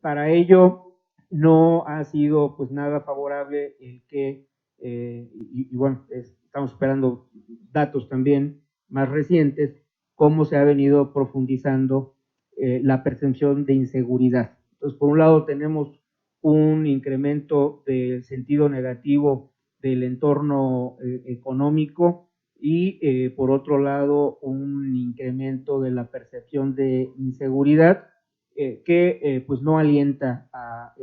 Para ello no ha sido pues nada favorable el que, bueno, estamos esperando datos también más recientes, cómo se ha venido profundizando la percepción de inseguridad. Entonces, por un lado tenemos un incremento del sentido negativo del entorno económico, y por otro lado un incremento de la percepción de inseguridad que pues no alienta a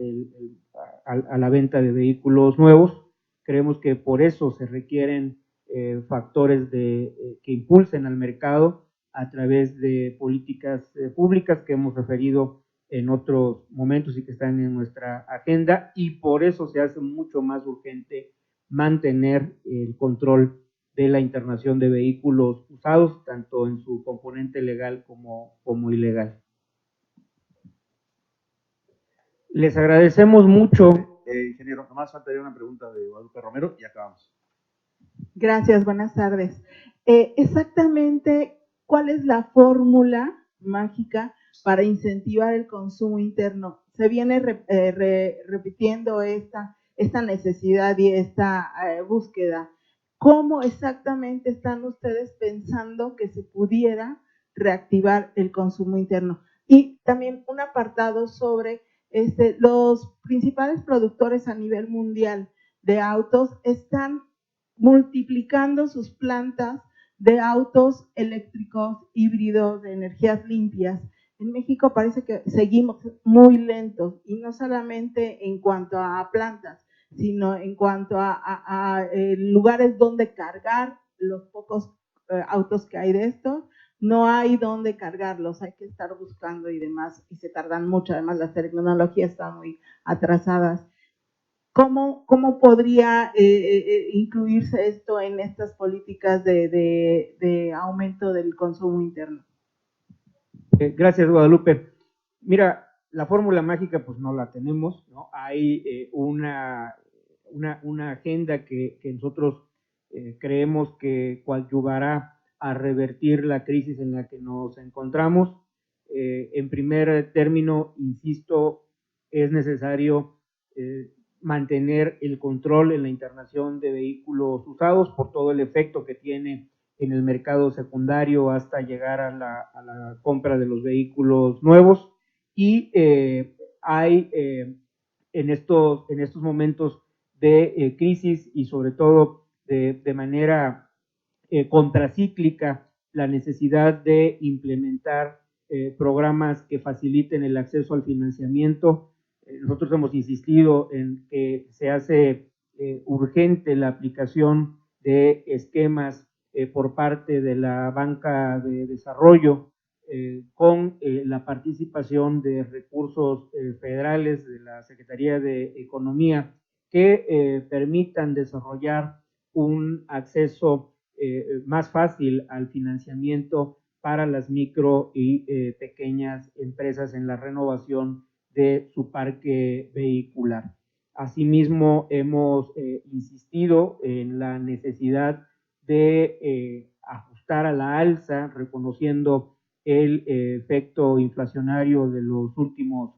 la venta de vehículos nuevos. Creemos que por eso se requieren factores que impulsen al mercado a través de políticas públicas que hemos referido en otros momentos y que están en nuestra agenda, y por eso se hace mucho más urgente mantener el control de la internación de vehículos usados, tanto en su componente legal como ilegal. Les agradecemos mucho. Ingeniero, nomás faltaría una pregunta de Guadalupe Romero y acabamos. Gracias, buenas tardes. Exactamente, ¿cuál es la fórmula mágica para incentivar el consumo interno? Se viene repitiendo esta necesidad y esta búsqueda. ¿Cómo exactamente están ustedes pensando que se pudiera reactivar el consumo interno? Y también un apartado sobre los principales productores a nivel mundial de autos están multiplicando sus plantas de autos eléctricos, híbridos, de energías limpias. En México parece que seguimos muy lentos, y no solamente en cuanto a plantas, sino en cuanto a lugares donde cargar los pocos autos que hay de estos. No hay dónde cargarlos, hay que estar buscando y demás, y se tardan mucho, además las tecnologías están muy atrasadas. ¿Cómo podría incluirse esto en estas políticas de aumento del consumo interno? Gracias, Guadalupe. Mira, la fórmula mágica pues no la tenemos, ¿no? Hay una agenda que nosotros creemos que coadyuvará a revertir la crisis en la que nos encontramos. En primer término, insisto, es necesario mantener el control en la internación de vehículos usados por todo el efecto que tiene en el mercado secundario hasta llegar a la compra de los vehículos nuevos. Y hay en estos momentos de crisis y sobre todo de manera contracíclica la necesidad de implementar programas que faciliten el acceso al financiamiento. Nosotros hemos insistido en que se hace urgente la aplicación de esquemas por parte de la banca de desarrollo con la participación de recursos federales de la Secretaría de Economía que permitan desarrollar un acceso más fácil al financiamiento para las micro y pequeñas empresas en la renovación de su parque vehicular. Asimismo, hemos insistido en la necesidad de ajustar a la alza, reconociendo el efecto inflacionario de los últimos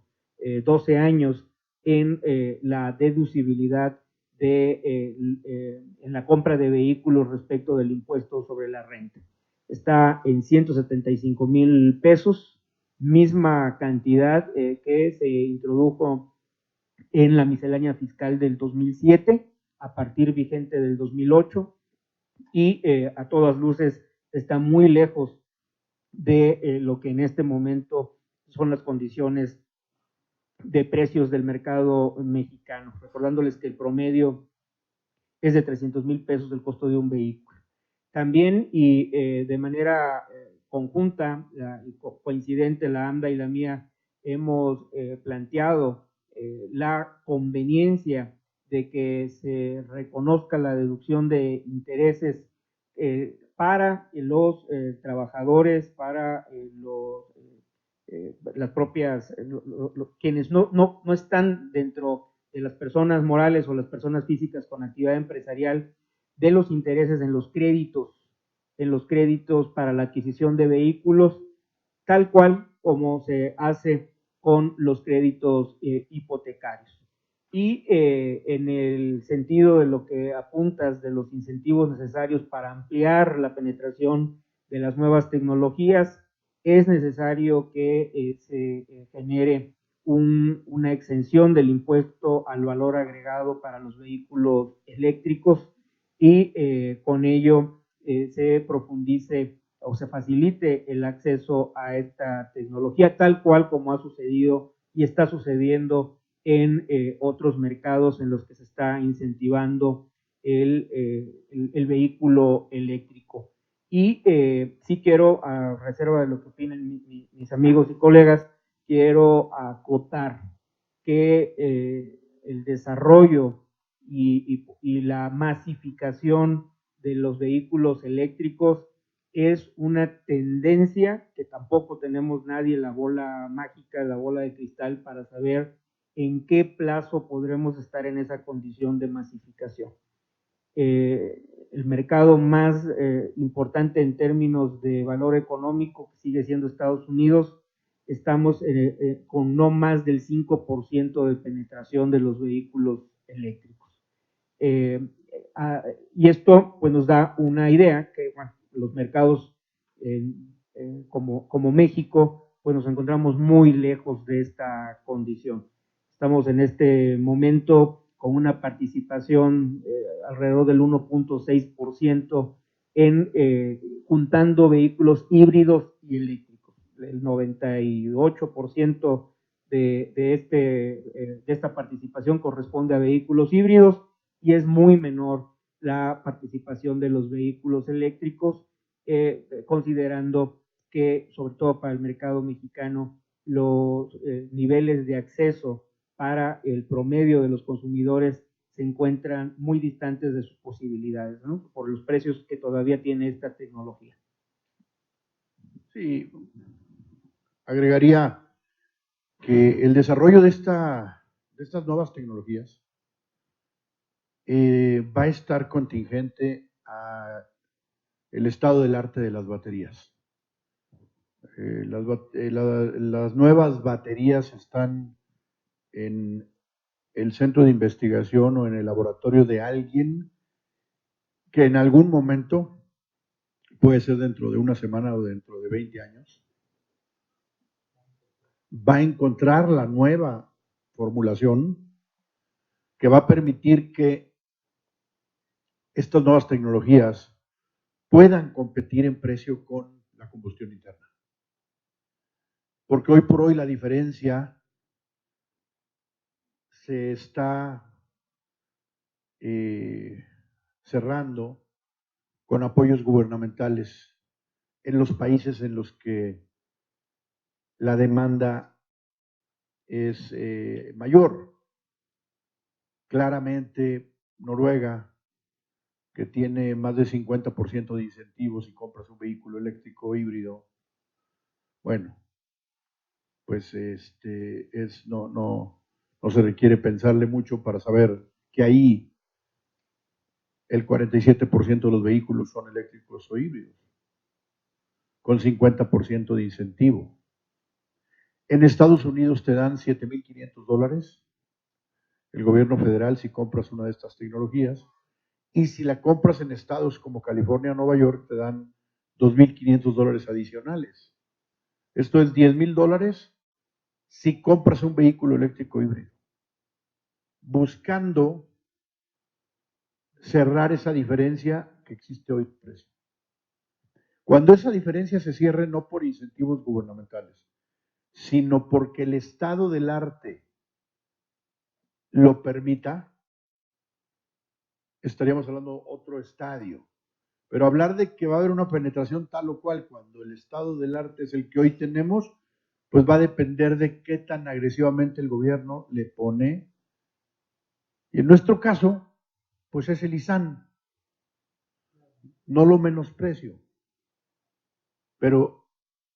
12 años en la deducibilidad en la compra de vehículos respecto del impuesto sobre la renta. Está en 175,000 pesos, misma cantidad que se introdujo en la miscelánea fiscal del 2007, a partir vigente del 2008, y a todas luces está muy lejos de lo que en este momento son las condiciones de precios del mercado mexicano, recordándoles que el promedio es de 300,000 pesos el costo de un vehículo. También, y de manera conjunta, coincidente, la AMDA y la mía, hemos planteado la conveniencia de que se reconozca la deducción de intereses para los trabajadores, para las propias, quienes no están dentro de las personas morales o las personas físicas con actividad empresarial, de los intereses en los créditos para la adquisición de vehículos, tal cual como se hace con los créditos hipotecarios. Y en el sentido de lo que apuntas de los incentivos necesarios para ampliar la penetración de las nuevas tecnologías, es necesario que se genere una exención del impuesto al valor agregado para los vehículos eléctricos y con ello se profundice o se facilite el acceso a esta tecnología, tal cual como ha sucedido y está sucediendo en otros mercados en los que se está incentivando el vehículo eléctrico. Y sí quiero, a reserva de lo que opinen mis amigos y colegas, quiero acotar que el desarrollo y la masificación de los vehículos eléctricos es una tendencia que tampoco tenemos nadie la bola mágica, la bola de cristal para saber ¿en qué plazo podremos estar en esa condición de masificación? El mercado más importante en términos de valor económico sigue siendo Estados Unidos. Estamos con no más del 5% de penetración de los vehículos eléctricos. Y esto pues, nos da una idea que bueno, los mercados como México, pues nos encontramos muy lejos de esta condición. Estamos en este momento con una participación alrededor del 1.6% en juntando vehículos híbridos y eléctricos. El 98% de esta participación corresponde a vehículos híbridos y es muy menor la participación de los vehículos eléctricos, considerando que, sobre todo para el mercado mexicano, los niveles de acceso para el promedio de los consumidores se encuentran muy distantes de sus posibilidades, ¿no? Por los precios que todavía tiene esta tecnología. Sí, agregaría que el desarrollo de estas nuevas tecnologías va a estar contingente a el estado del arte de las baterías. Las nuevas baterías están en el centro de investigación o en el laboratorio de alguien que en algún momento, puede ser dentro de una semana o dentro de 20 años, va a encontrar la nueva formulación que va a permitir que estas nuevas tecnologías puedan competir en precio con la combustión interna. Porque hoy por hoy la diferencia se está cerrando con apoyos gubernamentales en los países en los que la demanda es mayor. Claramente, Noruega, que tiene más de 50% de incentivos si compras un vehículo eléctrico híbrido, bueno, pues no se requiere pensarle mucho para saber que ahí el 47% de los vehículos son eléctricos o híbridos, con 50% de incentivo. En Estados Unidos te dan $7,500 el gobierno federal si compras una de estas tecnologías, y si la compras en estados como California o Nueva York te dan $2,500 adicionales. Esto es $10,000 si compras un vehículo eléctrico híbrido, buscando cerrar esa diferencia que existe hoy de precio. Cuando esa diferencia se cierre no por incentivos gubernamentales, sino porque el estado del arte lo permita, estaríamos hablando otro estadio. Pero hablar de que va a haber una penetración tal o cual cuando el estado del arte es el que hoy tenemos, pues va a depender de qué tan agresivamente el gobierno le pone. Y en nuestro caso, pues es el ISAN. No lo menosprecio, pero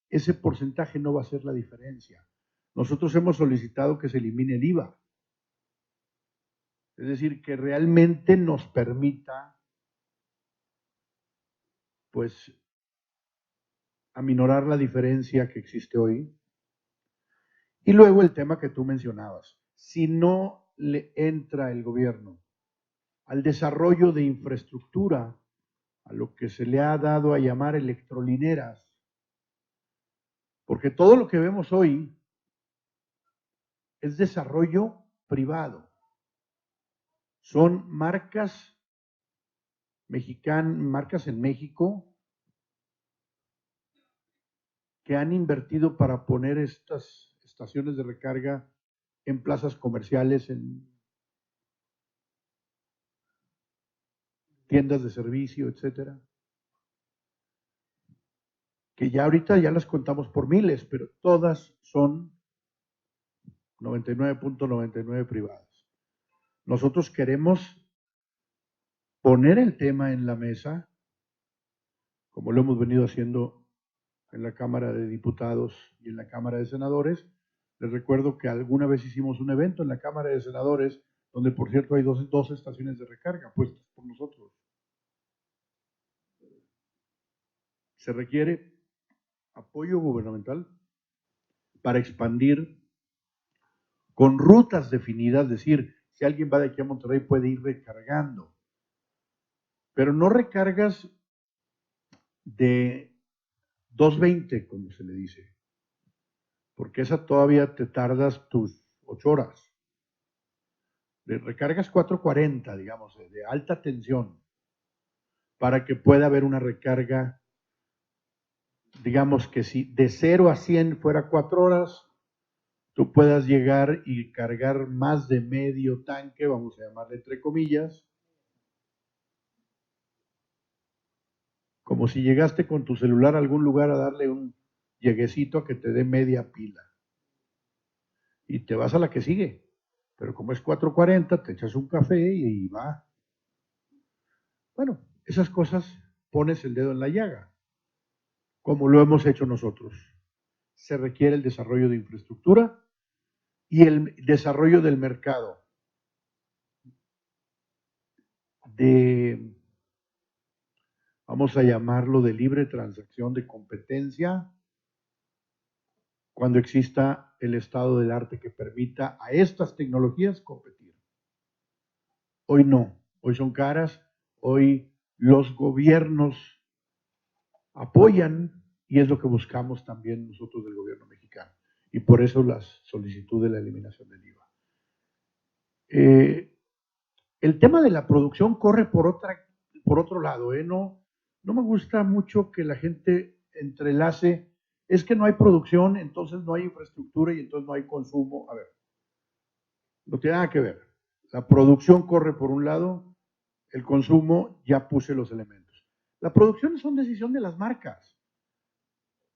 ese porcentaje no va a ser la diferencia. Nosotros hemos solicitado que se elimine el IVA. Es decir, que realmente nos permita, pues, aminorar la diferencia que existe hoy. Y luego el tema que tú mencionabas. Si no le entra el gobierno al desarrollo de infraestructura, a lo que se le ha dado a llamar electrolineras, porque todo lo que vemos hoy es desarrollo privado. Son marcas mexicanas, marcas en México, que han invertido para poner estas estaciones de recarga en plazas comerciales, en tiendas de servicio, etcétera. Que ya ahorita ya las contamos por miles, pero todas son 99.99 privadas. Nosotros queremos poner el tema en la mesa, como lo hemos venido haciendo en la Cámara de Diputados y en la Cámara de Senadores, Les recuerdo que alguna vez hicimos un evento en la Cámara de Senadores, donde por cierto hay dos estaciones de recarga puestas por nosotros. Se requiere apoyo gubernamental para expandir con rutas definidas, es decir, si alguien va de aquí a Monterrey puede ir recargando, pero no recargas de 220, como se le dice, porque esa todavía te tardas tus 8 horas. De recargas 440, digamos, de alta tensión, para que pueda haber una recarga, digamos que si de 0 a 100 fuera 4 horas, tú puedas llegar y cargar más de medio tanque, vamos a llamarle entre comillas, como si llegaste con tu celular a algún lugar a darle un lleguecito a que te dé media pila. Y te vas a la que sigue. Pero como es 4:40, te echas un café y va. Bueno, esas cosas pones el dedo en la llaga, como lo hemos hecho nosotros. Se requiere el desarrollo de infraestructura y el desarrollo del mercado de, vamos a llamarlo, de libre transacción, de competencia, cuando exista el estado del arte que permita a estas tecnologías competir. Hoy no, hoy son caras, hoy los gobiernos apoyan y es lo que buscamos también nosotros del gobierno mexicano. Y por eso la solicitud de la eliminación del IVA. El tema de la producción corre por otro lado. No me gusta mucho que la gente entrelace, es que no hay producción, entonces no hay infraestructura y entonces no hay consumo. A ver, no tiene nada que ver. La producción corre por un lado, el consumo ya puse los elementos. La producción es una decisión de las marcas.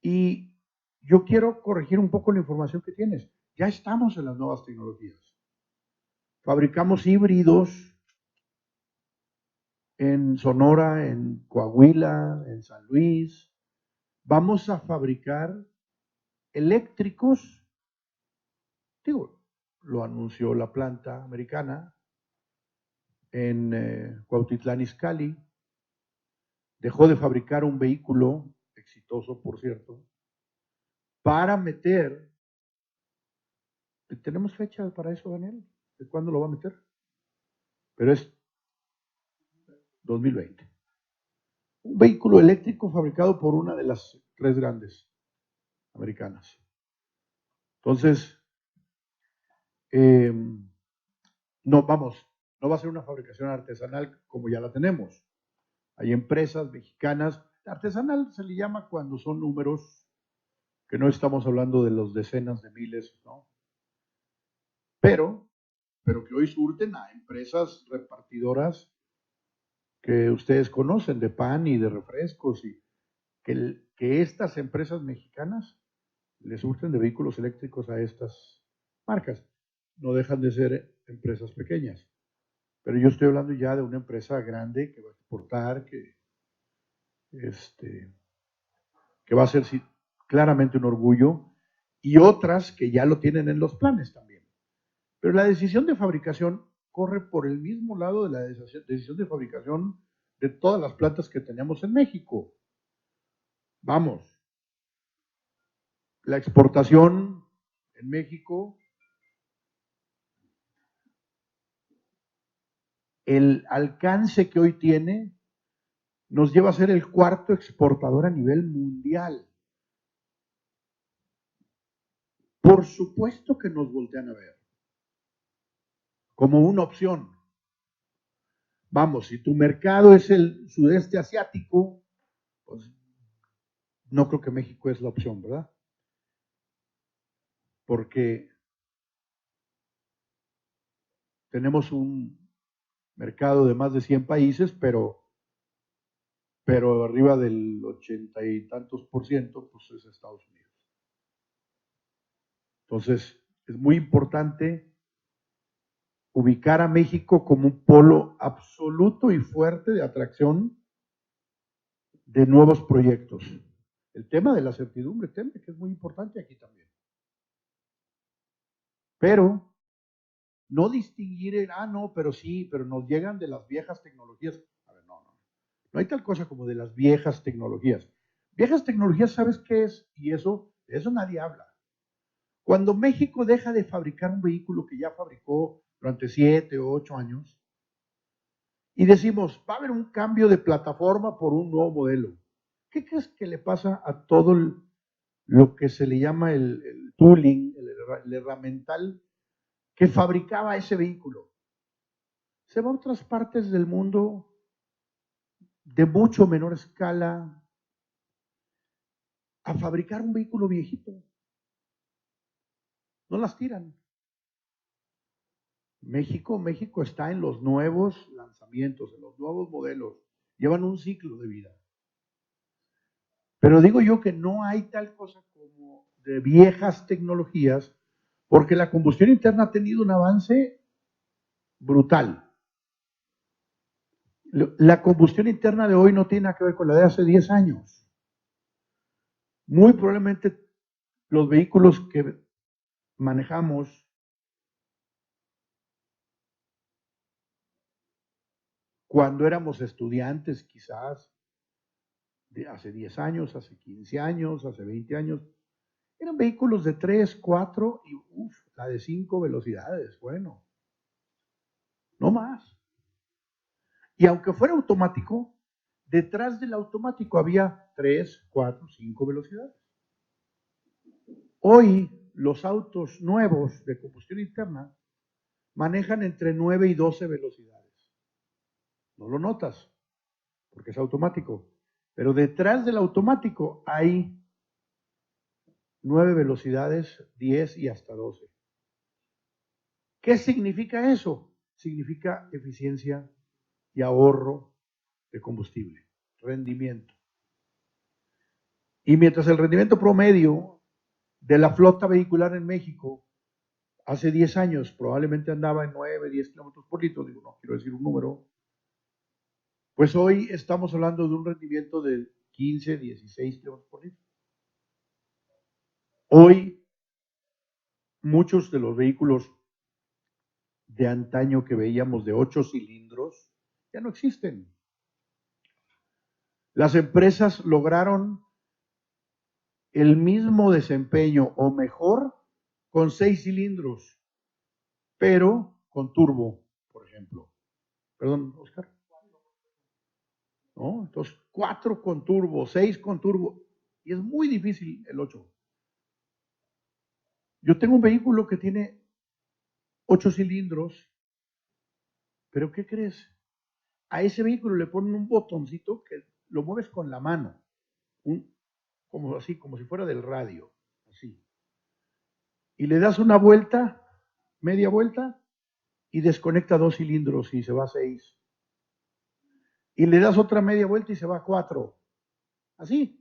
Y yo quiero corregir un poco la información que tienes. Ya estamos en las nuevas tecnologías. Fabricamos híbridos en Sonora, en Coahuila, en San Luis. Vamos a fabricar eléctricos. Digo, lo anunció la planta americana en Cuautitlán Izcalli. Dejó de fabricar un vehículo, exitoso por cierto, para meter. ¿Tenemos fecha para eso, Daniel? ¿De cuándo lo va a meter? Pero es 2020. Un vehículo eléctrico fabricado por una de las 3 grandes americanas. Entonces, no va a ser una fabricación artesanal como ya la tenemos. Hay empresas mexicanas, artesanal se le llama cuando son números que no estamos hablando de los decenas de miles, ¿no? Pero que hoy surten a empresas repartidoras que ustedes conocen de pan y de refrescos y que estas empresas mexicanas les surten de vehículos eléctricos a estas marcas. No dejan de ser empresas pequeñas. Pero yo estoy hablando ya de una empresa grande que va a exportar, que va a ser claramente un orgullo, y otras que ya lo tienen en los planes también. Pero la decisión de fabricación corre por el mismo lado de la decisión de fabricación de todas las plantas que tenemos en México. Vamos, la exportación en México, el alcance que hoy tiene, nos lleva a ser el 4º exportador a nivel mundial. Por supuesto que nos voltean a ver como una opción. Vamos, si tu mercado es el sudeste asiático, pues no creo que México es la opción, ¿verdad? Porque tenemos un mercado de más de 100 países, pero arriba del 80 y tantos %, pues es Estados Unidos. Entonces, es muy importante ubicar a México como un polo absoluto y fuerte de atracción de nuevos proyectos. El tema de la certidumbre, que es muy importante aquí también. Pero no distinguir no, pero sí, pero nos llegan de las viejas tecnologías. A ver, no hay tal cosa como de las viejas tecnologías. Viejas tecnologías, ¿sabes qué es? Y de eso nadie habla. Cuando México deja de fabricar un vehículo que ya fabricó durante 7 o 8 años, y decimos, va a haber un cambio de plataforma por un nuevo modelo. ¿Qué crees que le pasa a todo lo que se le llama el tooling, el herramental que fabricaba ese vehículo? Se va a otras partes del mundo de mucho menor escala a fabricar un vehículo viejito. No las tiran. México está en los nuevos lanzamientos, en los nuevos modelos. Llevan un ciclo de vida. Pero digo yo que no hay tal cosa como de viejas tecnologías, porque la combustión interna ha tenido un avance brutal. La combustión interna de hoy no tiene nada que ver con la de hace 10 años. Muy probablemente los vehículos que manejamos cuando éramos estudiantes, quizás, de hace 10 años, hace 15 años, hace 20 años, eran vehículos de 3, 4 y la de 5 velocidades, bueno, no más. Y aunque fuera automático, detrás del automático había 3, 4, 5 velocidades. Hoy los autos nuevos de combustión interna manejan entre 9 y 12 velocidades. No lo notas, porque es automático. Pero detrás del automático hay 9 velocidades, 10 y hasta 12. ¿Qué significa eso? Significa eficiencia y ahorro de combustible, rendimiento. Y mientras el rendimiento promedio de la flota vehicular en México hace 10 años probablemente andaba en 9, 10 kilómetros por litro, digo, no quiero decir un número, pues hoy estamos hablando de un rendimiento de 15, 16 kilómetros por litro. Hoy, muchos de los vehículos de antaño que veíamos de 8 cilindros ya no existen. Las empresas lograron el mismo desempeño o mejor con 6 cilindros, pero con turbo, por ejemplo. Perdón, Oscar. ¿No? Entonces, 4 con turbo, 6 con turbo, y es muy difícil el 8. Yo tengo un vehículo que tiene 8 cilindros, pero ¿qué crees? A ese vehículo le ponen un botoncito que lo mueves con la mano, como así, como si fuera del radio, así. Y le das una vuelta, media vuelta, y desconecta 2 cilindros y se va a 6. Y le das otra media vuelta y se va a 4. Así.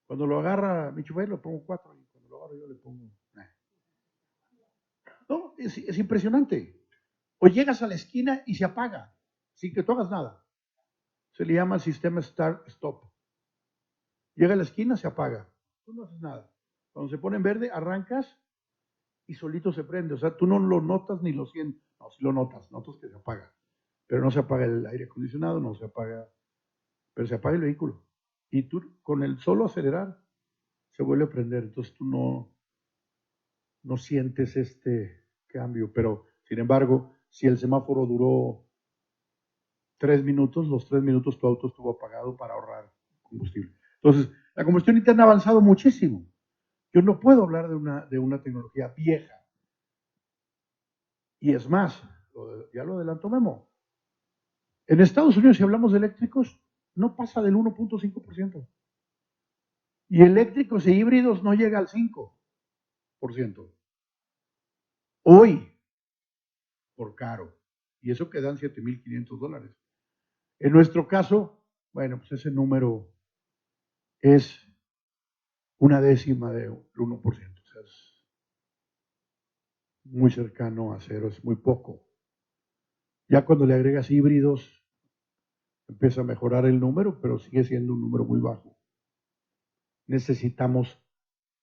Cuando lo agarra mi chofer, le pongo 4, y cuando lo agarro yo le pongo. No, es impresionante. O llegas a la esquina y se apaga, sin que tú hagas nada. Se le llama sistema start-stop. Llega a la esquina, se apaga. Tú no haces nada. Cuando se pone en verde, arrancas y solito se prende. O sea, tú no lo notas ni lo sientes. No, si lo notas que se apaga. Pero no se apaga el aire acondicionado, no se apaga, pero se apaga el vehículo. Y tú, con el solo acelerar, se vuelve a prender. Entonces tú no sientes este cambio. Pero, sin embargo, si el semáforo duró 3 minutos, los 3 minutos tu auto estuvo apagado para ahorrar combustible. Entonces, la combustión interna ha avanzado muchísimo. Yo no puedo hablar de una tecnología vieja. Y es más, ya lo adelantó Memo. En Estados Unidos, si hablamos de eléctricos, no pasa del 1.5%. Y eléctricos e híbridos no llega al 5%. Hoy, por caro. Y eso quedan $7,500. En nuestro caso, bueno, pues ese número es una décima del 1%. O sea, es muy cercano a cero, es muy poco. Ya cuando le agregas híbridos, empieza a mejorar el número, pero sigue siendo un número muy bajo. Necesitamos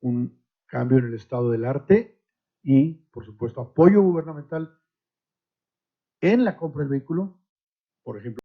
un cambio en el estado del arte y, por supuesto, apoyo gubernamental en la compra del vehículo, por ejemplo,